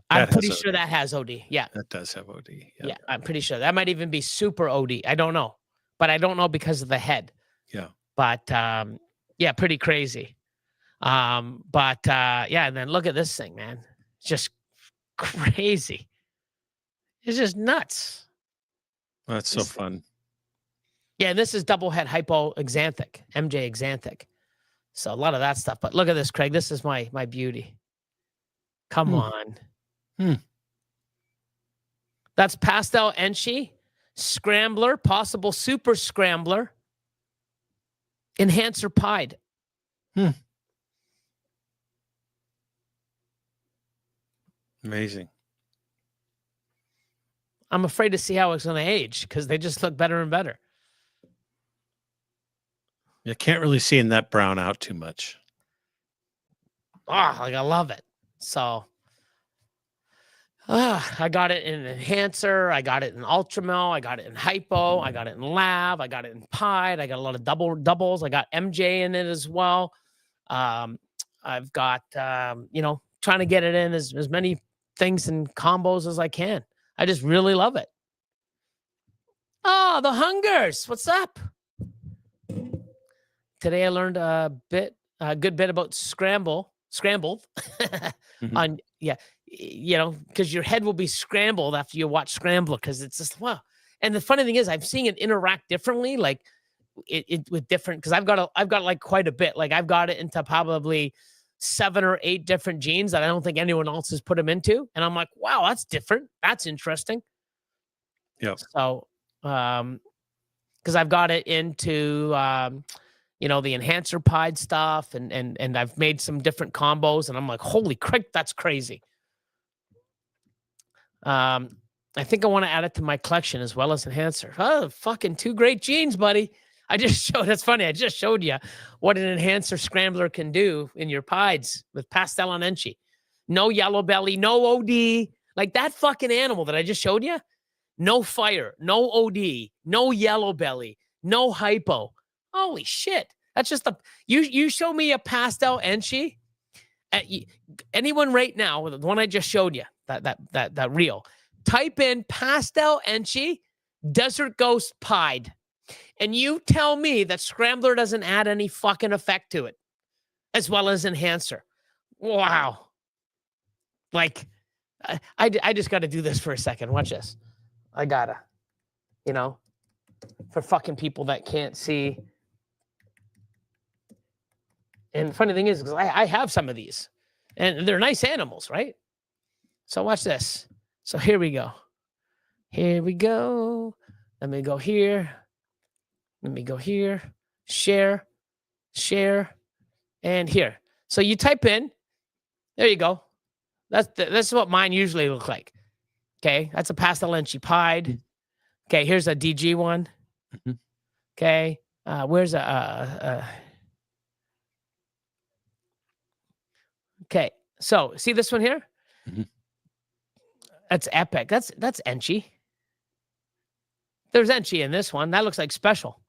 I'm pretty sure that has OD. Yeah. That does have OD. Yep. Yeah, I'm pretty sure. That might even be super OD. I don't know. But I don't know because of the head. Yeah. But yeah, pretty crazy. Yeah, and then look at this thing, man. It's just crazy. It's just nuts. That's so fun. Yeah, and this is double het hypo exanthic, MJ exanthic. So a lot of that stuff. But look at this, Craig. This is my beauty. Come on. That's pastel enchi, scrambler, possible super scrambler, enhancer pied. Amazing. I'm afraid to see how it's going to age because they just look better and better. You can't really see in that brown out too much. Oh, like, I love it. So I got it in enhancer. I got it in ultramel. I got it in hypo. I got it in lav. I got it in pied. I got a lot of doubles. I got MJ in it as well. I've got, trying to get it in as many things and combos as I can. I just really love it. Oh, the Hungers. What's up? Today I learned a good bit about scrambled. On because your head will be scrambled after you watch Scrambler, because it's just wow. And the funny thing is, I'm seeing it interact differently, like it with different, because I've got like quite a bit. Like I've got it into probably 7 or 8 different genes that I don't think anyone else has put them into. And I'm like, wow, that's different. That's interesting. Yeah. So, because I've got it into, the enhancer pied stuff, and I've made some different combos, and I'm like, holy crap, that's crazy. I think I want to add it to my collection as well as enhancer. Oh, fucking 2 great genes, buddy. I just showed, that's funny. I just showed you what an enhancer scrambler can do in your pieds with pastel on Enchi. No yellow belly, no OD. Like that fucking animal that I just showed you. No fire, no OD, no yellow belly, no hypo. Holy shit. That's just you show me a pastel Enchi. Anyone right now, the one I just showed you, that reel, type in pastel Enchi, desert ghost pied, and you tell me that scrambler doesn't add any fucking effect to it, as well as enhancer. Wow. Like, I just got to do this for a second. Watch this. I gotta, for fucking people that can't see. And the funny thing is, because I have some of these, and they're nice animals, right? So watch this. So here we go. Here we go. Let me go here. Let me go here. Share, and here. So you type in. There you go. That's what mine usually look like. Okay, that's a pastel Enchi pied. Okay, here's a DG one. Mhm. Okay, where's a okay, so see this one here? Mhm. That's epic. That's Enchi. There's Enchi in this one. That looks like special.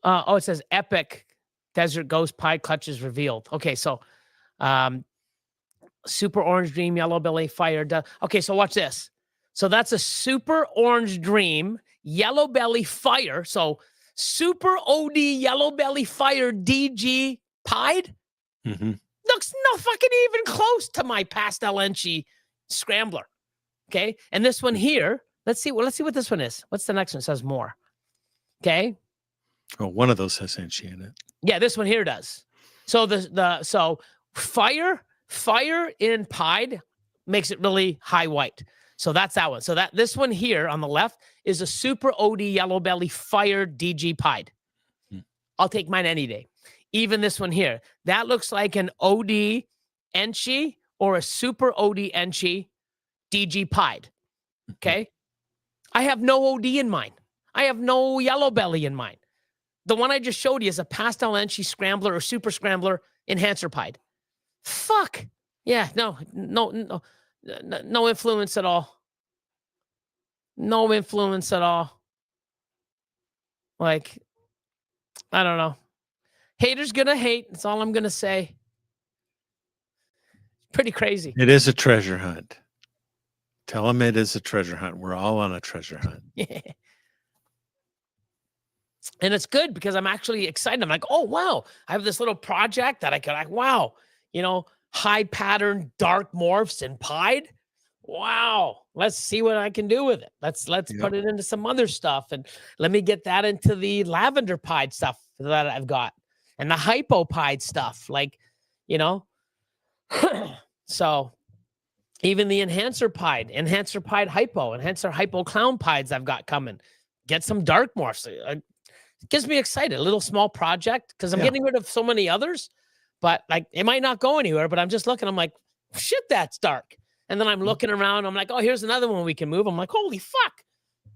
Oh, it says epic desert ghost pie clutches revealed. Okay, so super orange dream, yellow belly, fire. Okay, so watch this. So that's a super orange dream, yellow belly, fire. So super OD, yellow belly, fire, DG pied. Mm-hmm. Looks no fucking even close to my pastel Enchi scrambler. Okay, and this one here, let's see what this one is. What's the next one? It says more. Okay. Oh, one of those has Enchi in it. Yeah, this one here does. So so fire in pied makes it really high white. So that's that one. So this one here on the left is a super OD yellow belly fire DG pied. I'll take mine any day. Even this one here, that looks like an OD Enchi or a super OD Enchi DG pied. Okay. I have no OD in mine. I have no yellow belly in mine. The one I just showed you is a pastel Enchi scrambler or super scrambler enhancer pied. Fuck. Yeah, no influence at all. No influence at all. Like, I don't know. Haters gonna hate. That's all I'm gonna say. Pretty crazy. It is a treasure hunt. Tell them it is a treasure hunt. We're all on a treasure hunt. Yeah. And it's good because I'm actually excited. I'm like, oh, wow. I have this little project that I could, wow, high pattern dark morphs and pied. Wow. Let's see what I can do with it. Let's put it into some other stuff. And let me get that into the lavender pied stuff that I've got and the hypo pied stuff. Like, so even the enhancer pied hypo, enhancer hypo clown pieds I've got coming. Get some dark morphs. It gets me excited. A little small project because I'm getting rid of so many others, but like it might not go anywhere. But I'm just looking. I'm like, shit, that's dark. And then I'm looking around. I'm like, oh, here's another one we can move. I'm like, holy fuck.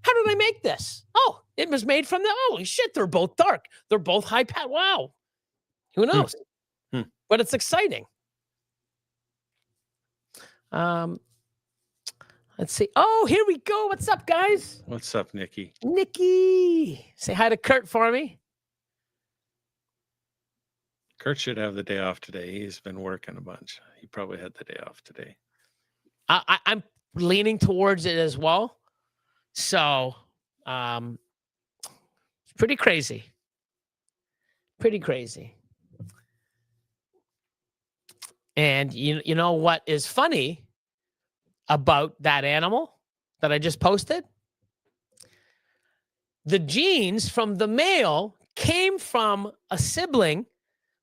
How did I make this? Oh, it was made from the, holy shit. They're both dark. They're both high pat. Wow. Who knows? But it's exciting. Let's see. Oh, here we go. What's up, guys? What's up, Nikki? Nikki. Say hi to Kurt for me. Kurt should have the day off today. He's been working a bunch. He probably had the day off today. I'm leaning towards it as well. So, it's pretty crazy. Pretty crazy. And you know what is funny about that animal that I just posted? The genes from the male came from a sibling,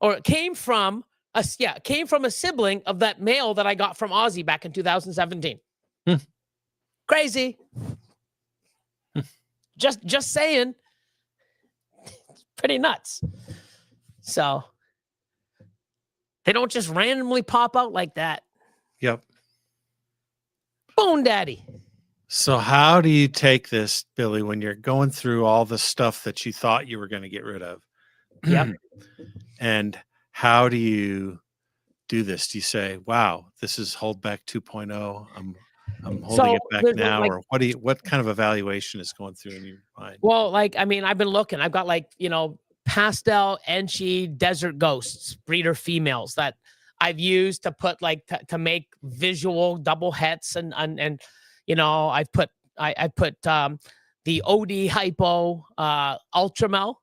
or came from a sibling of that male that I got from Aussie back in 2017. Crazy. Just saying. It's pretty nuts. So they don't just randomly pop out like that. Yep. Bone Daddy. So how do you take this, Billy, when you're going through all the stuff that you thought you were going to get rid of? Yep. And how do you do this? Do you say, wow, this is holdback 2.0. I'm holding it back now, like, or what kind of evaluation is going through in your mind? well, like, I mean, I've been looking. I've got like, pastel Enchi desert ghosts, breeder females that I've used to put like to make visual double hets and I put the OD hypo ultramel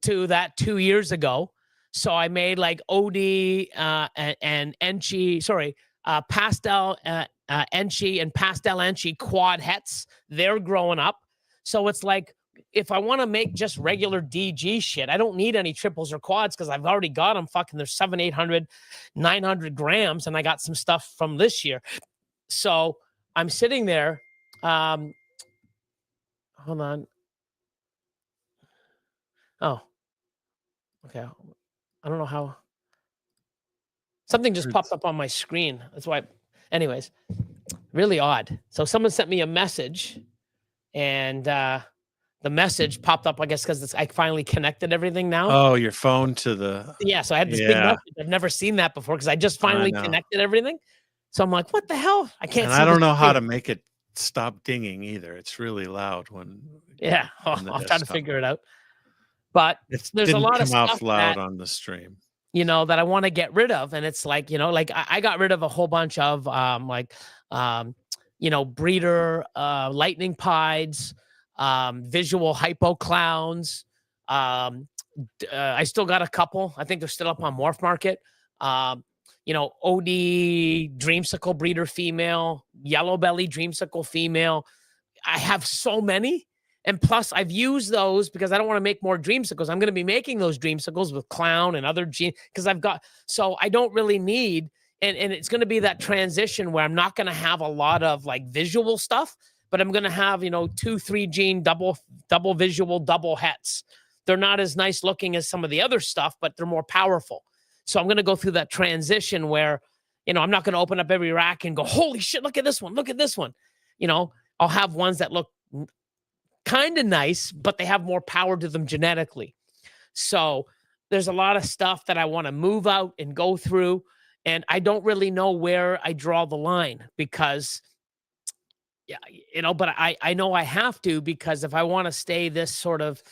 to that 2 years ago. So I made like OD and Enchi, pastel Enchi and pastel Enchi quad hets. They're growing up. So it's like, if I want to make just regular DG shit, I don't need any triples or quads because I've already got them. Fucking, there's 700, 800, 900 grams, and I got some stuff from this year. So I'm sitting there. Hold on. Oh, okay. I don't know how. Something just popped up on my screen. That's why. Anyways, really odd. So someone sent me a message, and the message popped up, I guess, because I finally connected everything now. Oh, your phone to the. Yeah, so I had this big message. I've never seen that before because I just finally connected everything. So I'm like, what the hell? I can't. And I don't know how to make it stop dinging either. It's really loud when. Yeah, I'll try to figure it out. But there's a lot of stuff come out loud on the stream, that I want to get rid of, and it's like, like I got rid of a whole bunch of breeder lightning pieds, visual hypo clowns. I still got a couple. I think they're still up on Morph Market. OD dreamsicle breeder female, yellow belly dreamsicle female. I have so many. And plus, I've used those because I don't want to make more dreamsicles. I'm going to be making those dreamsicles with clown and other gene because so I don't really need, and it's going to be that transition where I'm not going to have a lot of like visual stuff, but I'm going to have, 2-3 gene double visual double hets. They're not as nice looking as some of the other stuff, but they're more powerful. So I'm going to go through that transition where, I'm not going to open up every rack and go, holy shit, look at this one. Look at this one. I'll have ones that look kind of nice, but they have more power to them genetically. So there's a lot of stuff that I want to move out and go through. And I don't really know where I draw the line because, but I know I have to, because if I want to stay this sort of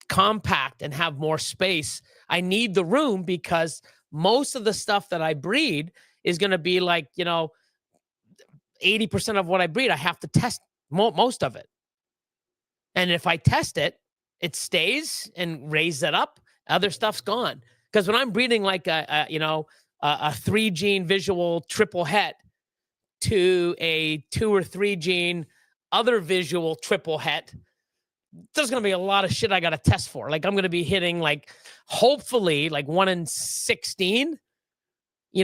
compact and have more space, I need the room, because most of the stuff that I breed is going to be like, 80% of what I breed, I have to test most of it. And if I test it, it stays and raise it up. Other stuff's gone. Because when I'm breeding like a 3 gene visual triple het to a 2 or 3 gene other visual triple het, there's going to be a lot of shit I got to test for. Like I'm going to be hitting like, hopefully like 1 in 16,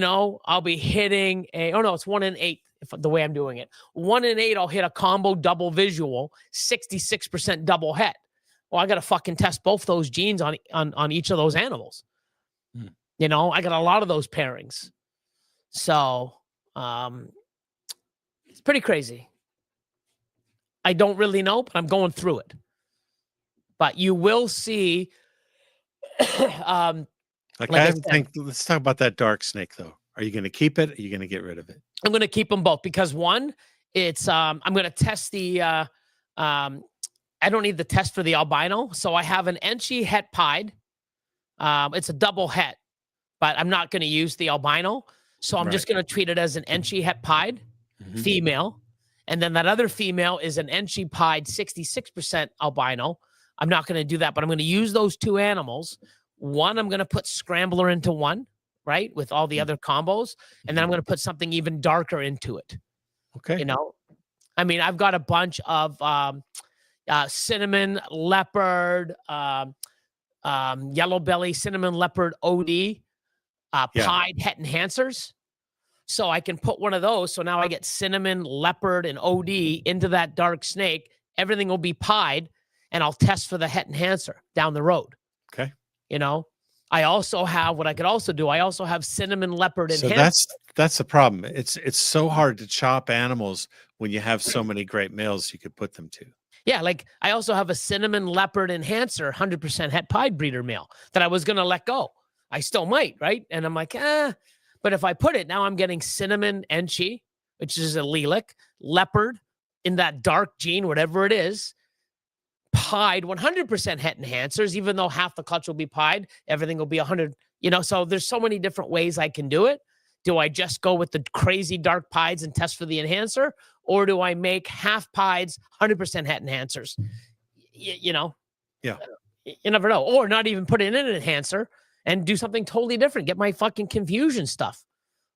I'll be hitting it's 1 in 8. The way I'm doing it, 1 in 8, I'll hit a combo double visual, 66% double het. Well, I got to fucking test both those genes on each of those animals. I got a lot of those pairings. So it's pretty crazy. I don't really know, but I'm going through it. But you will see. I think, let's talk about that dark snake though. Are you going to keep it? Are you going to get rid of it? I'm going to keep them both, because one, it's I'm going to test the I don't need the test for the albino. So I have an Enchi het pied. It's a double het, but I'm not going to use the albino. So I'm just going to treat it as an Enchi het pied female. And then that other female is an Enchi pied 66% albino. I'm not going to do that, but I'm going to use those 2 animals. One, I'm going to put Scrambler into one, right, with all the other combos. And then I'm going to put something even darker into it. Okay. I mean, I've got a bunch of cinnamon leopard, yellow belly, cinnamon leopard OD, pied het enhancers. So I can put one of those. So now I get cinnamon, leopard, and OD into that dark snake. Everything will be pied, and I'll test for the het enhancer down the road. Okay. I also have what I could also do. I also have cinnamon leopard enhancer. So that's the problem. It's so hard to chop animals when you have so many great males you could put them to. Yeah, like I also have a cinnamon leopard enhancer, 100% het pied breeder male that I was going to let go. I still might, right? And I'm like, but if I put it, now I'm getting cinnamon enchi, which is a lilac, leopard in that dark gene, whatever it is, pied, 100% het enhancers, even though half the clutch will be pied, everything will be 100, so there's so many different ways I can do it. Do I just go with the crazy dark pieds and test for the enhancer? Or do I make half pieds, 100% het enhancers? Yeah. You never know. Or not even put it in an enhancer and do something totally different. Get my fucking confusion stuff.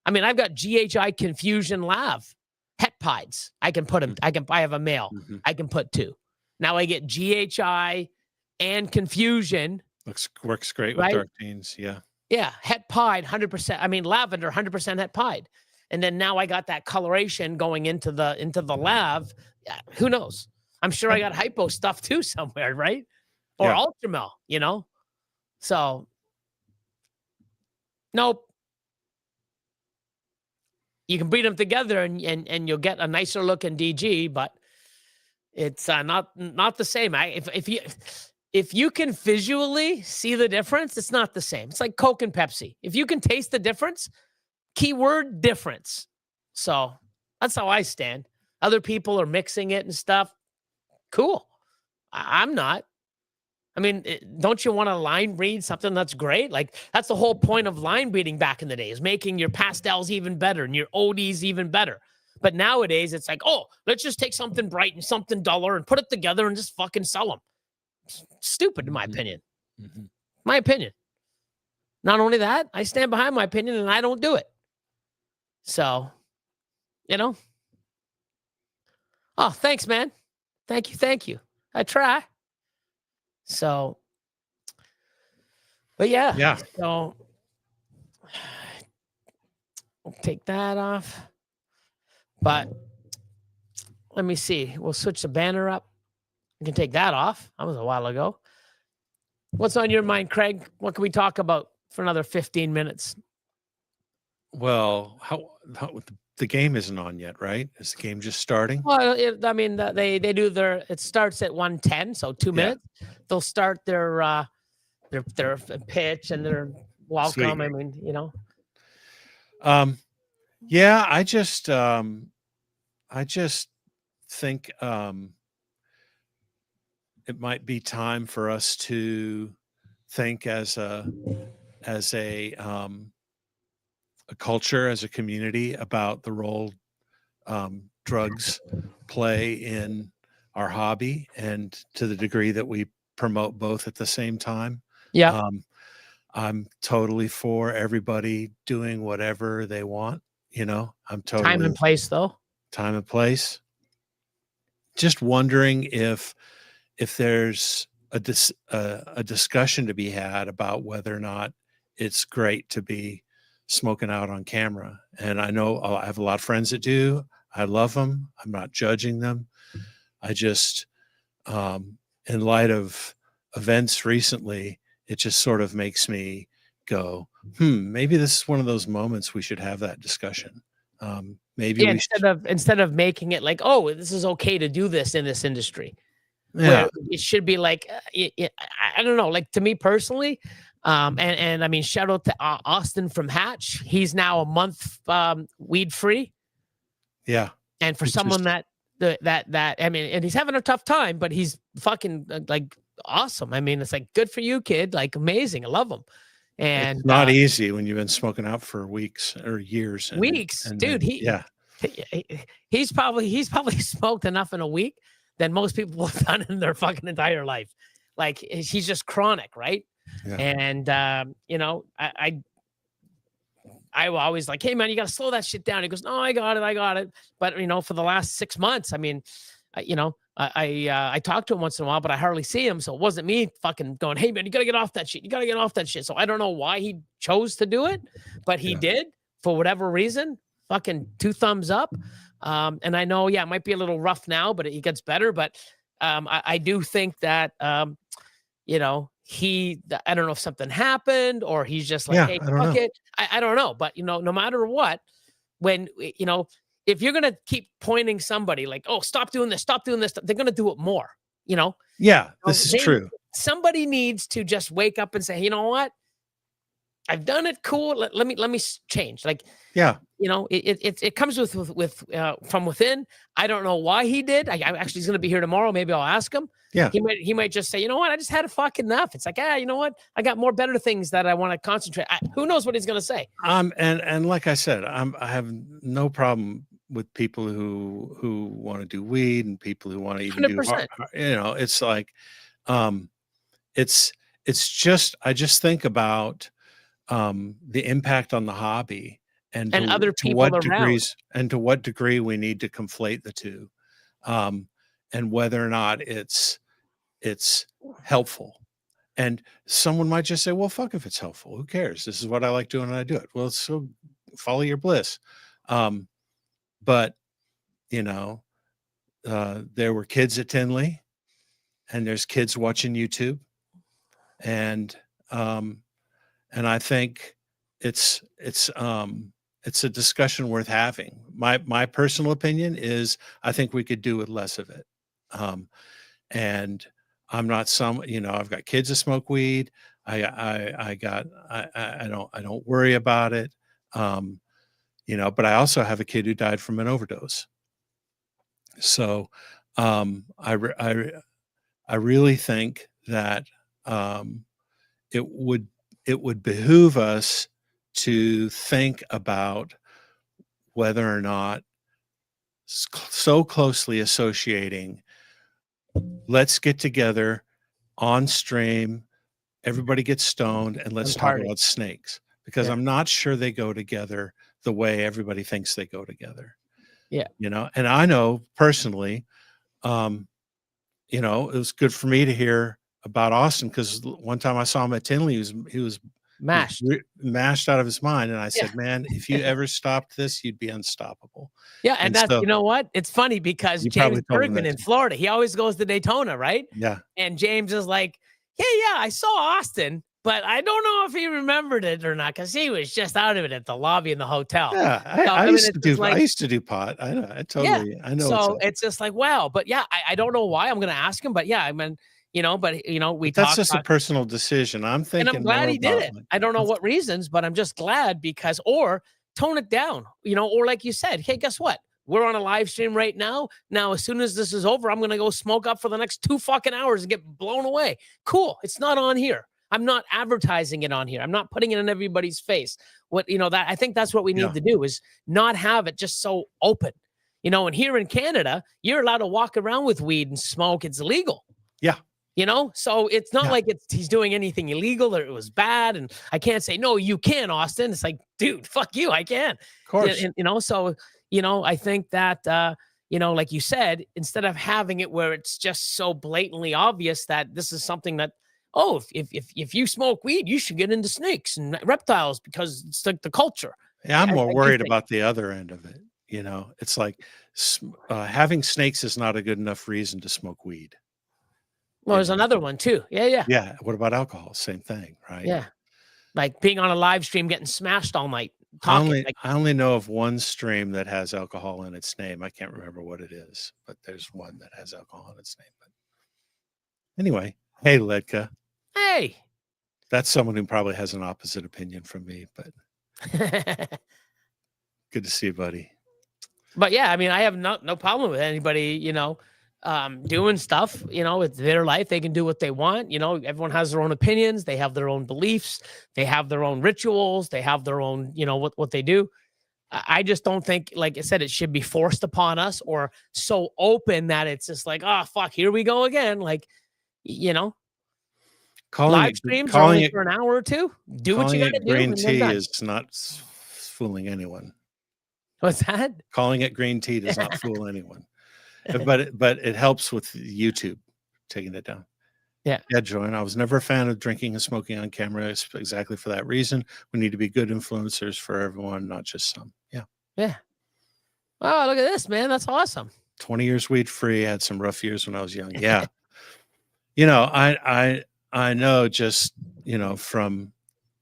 I mean, I've got GHI confusion lav, het pieds. I can put them. I have a male. I can put 2. Now I get GHI and confusion. Works great with dark genes. Yeah. Yeah, het pied, 100%. I mean, lavender, 100% het pied. And then now I got that coloration going into the lav. Yeah, who knows? I'm sure I got hypo stuff too somewhere, right? Or ultramel, So, nope. You can breed them together and you'll get a nicer looking DG, but it's not the same. If you can visually see the difference, it's not the same. It's like Coke and Pepsi. If you can taste the difference, keyword difference. So that's how I stand. Other people are mixing it and stuff. Cool. I'm not. I mean, don't you want to line breed something that's great? Like, that's the whole point of line breeding back in the day, is making your pastels even better and your ODs even better. But nowadays, it's like, oh, let's just take something bright and something duller and put it together and just fucking sell them. Stupid, in my opinion. My opinion. Not only that, I stand behind my opinion and I don't do it. So, Oh, thanks, man. Thank you. I try. So, but yeah. Yeah. So, we'll take that off. But let me see. We'll switch the banner up. We can take that off. That was a while ago. What's on your mind, Craig? What can we talk about for another 15 minutes? Well, how the game isn't on yet, right? Is the game just starting? Well, they do it starts at 1:10, so 2 minutes. They'll start their pitch and their welcome. Sweet. I mean, Yeah, I just think it might be time for us to think as a culture, as a community, about the role drugs play in our hobby, and to the degree that we promote both at the same time. Yeah. I'm totally for everybody doing whatever they want. I'm totally Time and place, though. Time and place. Just wondering if there's a discussion to be had about whether or not it's great to be smoking out on camera. And I know I have a lot of friends that do. I love them. I'm not judging them. I just, in light of events recently, it just sort of makes me go, maybe this is one of those moments we should have that discussion. Maybe instead of making it like, oh, this is okay to do this in this industry. Yeah, it should be like, I don't know, like, to me personally, and I mean, shout out to Austin from Hatch. He's now a month weed free. Yeah, and for someone that I mean, and he's having a tough time, but he's fucking like awesome. I mean, it's like, good for you, kid. Like, amazing. I love him. And it's not easy when you've been smoking out for weeks or years. Dude. He's probably smoked enough in a week than most people have done in their fucking entire life. Like, he's just chronic, right? Yeah. And I always like, hey man, you got to slow that shit down. He goes, no, I got it. But for the last 6 months, I mean, I talk to him once in a while, but I hardly see him. So it wasn't me fucking going, hey man, you got to get off that shit. You got to get off that shit. So I don't know why he chose to do it, but he did, for whatever reason. Fucking 2 thumbs up. And I know, it might be a little rough now, but it gets better. But I do think that, I don't know if something happened or he's just like, hey, fuck it. I don't know. But, no matter what, when, you know, if you're going to keep pointing somebody like, oh, stop doing this, they're going to do it more, you know? Yeah, So this is true. Somebody needs to just wake up and say, you know what? I've done it. Cool. Let me change. Like, Yeah. you know, it comes with from within. I don't know why he did. I actually, he's going to be here tomorrow. Maybe I'll ask him. Yeah. He might just say, you know what? I just had a fucking enough. It's like, you know what? I got more better things that I want to concentrate. Who knows what he's going to say? And like I said, I have no problem with people who want to do weed and people who want to even do 100%. you know, it's like, it's just, I just think about the impact on the hobby and And other to people what around. degrees and to what degree we need to conflate the two, and whether or not it's helpful. And someone might just say, well, fuck if it's helpful, who cares, this is what I like doing and I do it. Well, so follow your bliss. But you know, there were kids at Tinley and there's kids watching YouTube, and I think it's a discussion worth having. My personal opinion is I think we could do with less of it. And I'm not you know, I've got kids that smoke weed. I don't worry about it. You know, but I also have a kid who died from an overdose. So I really think that it would behoove us to think about whether or not so closely associating, let's get together on stream, everybody gets stoned, and let's talk about snakes, because I'm not sure they go together the way everybody thinks they go together. Yeah. You know, and I know personally, you know, it was good for me to hear about Austin, because one time I saw him at Tinley, he was mashed out of his mind, and I said, man, if you ever stopped this, you'd be unstoppable. Yeah, and that's, you know what? It's funny because James Bergman in Florida, he always goes to Daytona, right? Yeah. And James is like, yeah, I saw Austin, but I don't know if he remembered it or not, because he was just out of it at the lobby in the hotel. Yeah, I used to do pot. I know. So it's just like, wow. But yeah, I don't know why. I'm going to ask him, but yeah, I mean, you know, we talked. That's just a personal decision. I'm thinking, and I'm glad he did it. I don't know what reasons, but I'm just glad because, or tone it down, you know, or like you said, hey, guess what? We're on a live stream right now. Now, as soon as this is over, I'm going to go smoke up for the next 2 fucking hours and get blown away. Cool. It's not on here. I'm not advertising it on here. I'm not putting it in everybody's face. What, you know, that I think that's what we need to do, is not have it just so open, you know. And here in Canada, you're allowed to walk around with weed and smoke. It's illegal. Yeah. You know, so it's not like he's doing anything illegal or it was bad. And I can't say, no, you can, Austin. It's like, dude, fuck you. I can. Of course. You know, so, you know, I think that, you know, like you said, instead of having it where it's just so blatantly obvious that this is something that, oh, if you smoke weed, you should get into snakes and reptiles because it's like the culture. Yeah, I'm more worried about the other end of it. You know, it's like having snakes is not a good enough reason to smoke weed. Well, there's another one too. Yeah. Yeah. What about alcohol? Same thing, right? Yeah. Like being on a live stream, getting smashed all night. I only know of one stream that has alcohol in its name. I can't remember what it is, but there's one that has alcohol in its name. But anyway, hey, Ledka. Hey. That's someone who probably has an opposite opinion from me, but good to see you, buddy. But yeah, I mean, I have no problem with anybody, you know, doing stuff, you know, it's their life. They can do what they want. You know, everyone has their own opinions. They have their own beliefs. They have their own rituals. They have their own, you know, what they do. I just don't think, like I said, it should be forced upon us or so open that it's just like, oh, fuck, here we go again. Like, you know, live streams are only for an hour or two. Do what you got to do. Green tea is not fooling anyone. What's that? Calling it green tea does not fool anyone. But it helps with YouTube taking it down. Yeah, Joanne, I was never a fan of drinking and smoking on camera. It's exactly for that reason. We need to be good influencers for everyone, not just some. Yeah. Oh, look at this, man. That's awesome. 20 years weed free. Had some rough years when I was young. Yeah. You know, I know just, you know, from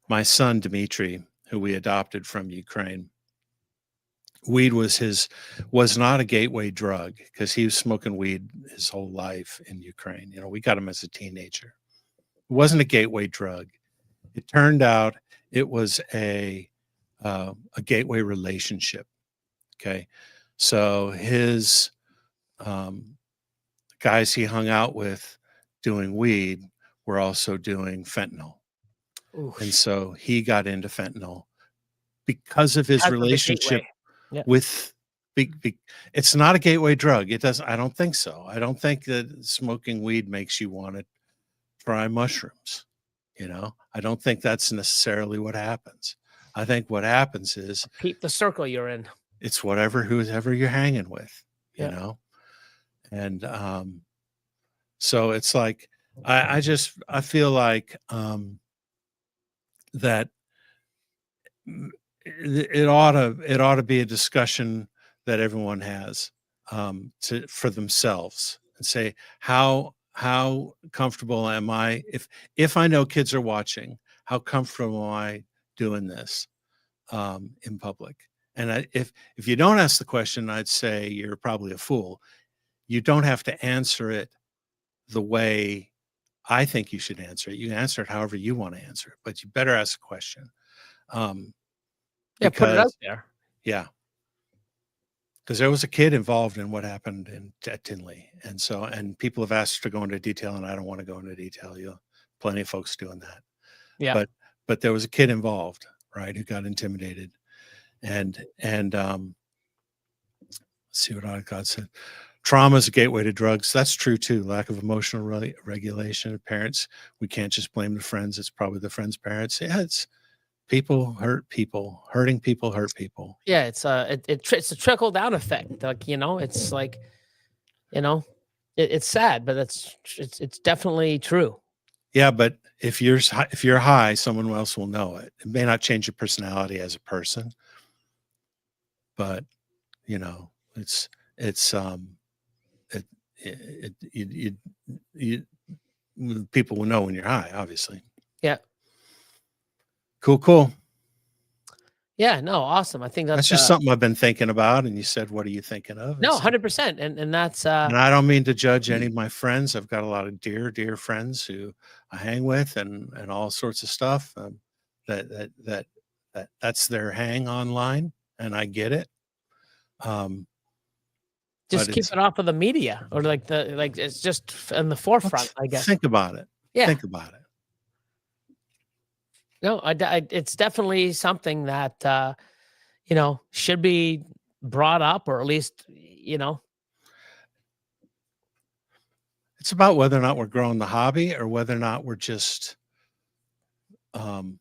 my son Dimitri, who we adopted from Ukraine. weed was not a gateway drug because he was smoking weed his whole life in Ukraine. You know, we got him as a teenager. It wasn't a gateway drug. It turned out it was a gateway relationship. Okay, so his guys he hung out with doing weed were also doing fentanyl. Oof. And so he got into fentanyl because of his Because of the relationship gateway. Yeah. with it's not a gateway drug. It doesn't, I don't think so. I don't think that smoking weed makes you want to try mushrooms. You know, I don't think that's necessarily what happens. I think what happens is Keep the circle you're in. it's whoever you're hanging with, you Yeah. know? And so it's like I feel like that it ought to be a discussion that everyone has for themselves and say how comfortable am I if I know kids are watching, how comfortable am I doing this in public? And if you don't ask the question, I'd say you're probably a fool. You don't have to answer it the way I think you should answer it. You can answer it however you want to answer it, but you better ask a question. Yeah, put it out Because, there. yeah, because there was a kid involved in what happened at Tinley, and people have asked to go into detail, and I don't want to go into detail. Plenty of folks doing that. Yeah. But there was a kid involved, right, who got intimidated, and let's see what God said. Trauma is a gateway to drugs. That's true too. Lack of emotional regulation of parents. We can't just blame the friends. It's probably the friends' parents. Yeah, it's people hurt people. Hurting people hurt people. Yeah, it's a trickle down effect. Like, you know, it's like, you know, it's sad, but it's definitely true. Yeah, but if you're high, someone else will know it. It may not change your personality as a person, but you know, people will know when you're high, obviously. Yeah. Cool. Yeah, no, awesome. I think That's just something I've been thinking about. And you said, what are you thinking of? No, 100%. And that's and I don't mean to judge any of my friends. I've got a lot of dear friends who I hang with and all sorts of stuff. That's their hang online, and I get it. Just keep it off of the media, or like it's just in the forefront, I guess. Think about it. Yeah. Think about it. No, it's definitely something that, you know, should be brought up, or at least, you know. It's about whether or not we're growing the hobby or whether or not we're just living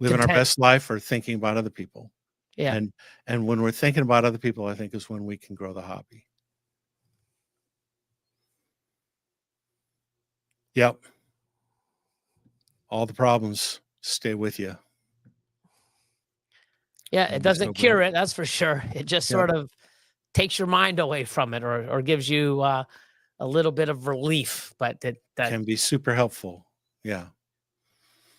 our best life or thinking about other people. Yeah. And when we're thinking about other people, I think is when we can grow the hobby. Yep. All the problems stay with you. Yeah, it doesn't cure it, that's for sure. It just sort of takes your mind away from it, or gives you a little bit of relief. But that can be super helpful. Yeah.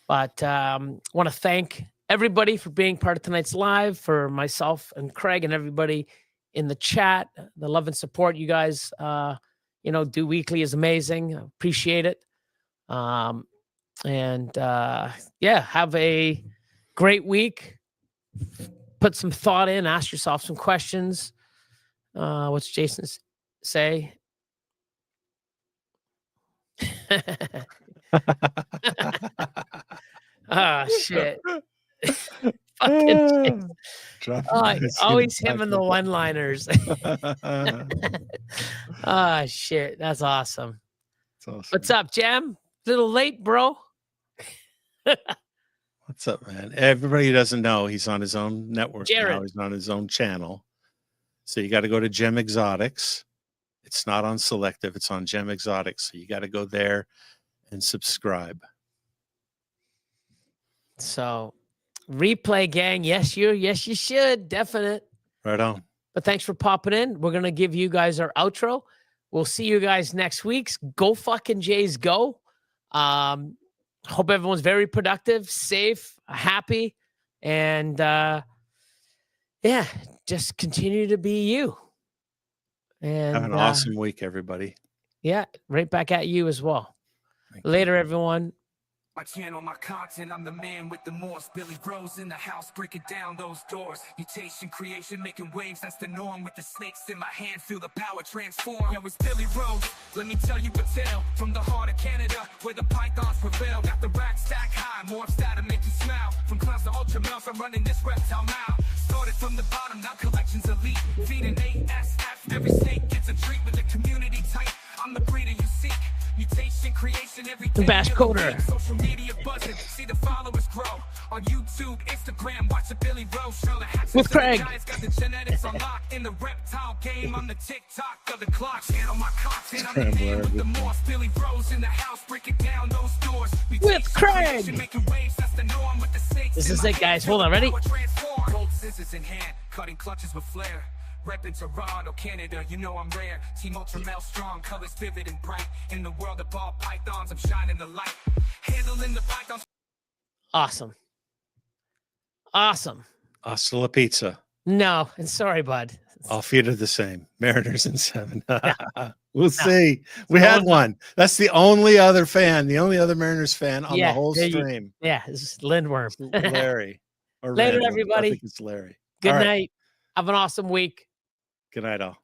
But want to thank everybody for being part of tonight's live, for myself and Craig and everybody in the chat. The love and support you guys, you know, do weekly is amazing. Appreciate it. Yeah, have a great week. Put some thought in, ask yourself some questions. What's Jason say? Oh, shit. Fucking always him in the one-liners. Oh, shit. That's awesome. What's up, Jam? A little late, bro. What's up, man? Everybody who doesn't know, he's on his own network Jared. now. He's on his own channel. So you got to go to Gem Exotics. It's not on Selective. It's on Gem Exotics. So you got to go there and subscribe. So, replay gang. Yes, you should. Definite. Right on. But thanks for popping in. We're going to give you guys our outro. We'll see you guys next week. Go fucking Jays, go. Hope everyone's very productive, safe, happy, and yeah, yeah, just continue to be you. And Have an awesome week, everybody. yeah, right back at you as well. Thank you. Later, everyone. My channel, my content, I'm the man with the Morse. Billy Bros in the house, breaking down those doors. Mutation, creation, making waves, that's the norm. With the snakes in my hand, feel the power transform. Yo, it's Billy Bros, let me tell you a tale. From the heart of Canada, where the pythons prevail. Got the rack stack high, more that'll make you smile. From clowns to ultra males, I'm running this reptile now. Started from the bottom, now collections elite. Feeding ASF, every snake gets a treat with the community tight. I'm the breeder you seek. Mutation, creation, everything. BashCoder. Social media buzzing, see the followers grow. On YouTube, Instagram, watch the Billy Bro show. The hats With Craig. Guys got the genetics unlocked in the reptile game. I'm the TikTok of the clock. Channel my content. I'm the man with the Morse. Billy Bros in the house, breaking down those doors. With Craig. Making waves, that's the norm. With the snakes This in is my it, guys. hand, Hold on, ready? Gold scissors in hand, cutting clutches with flair. Reppin' Toronto, Canada, you know I'm rare. Team Ultra Male strong, colors vivid and bright. In the world of ball pythons, I'm shining the light. Handling the pythons. Awesome. Awesome. Hasta la pizza. No, and sorry, bud. I'll feed her the same. Mariners in 7. We'll see. We had one. That's the only other fan, the only other Mariners fan on the whole stream. Yeah, it's Lindworm. Larry. Or Later, Randall. everybody. I think it's Larry. Good All right. night. Have an awesome week. Good night, all.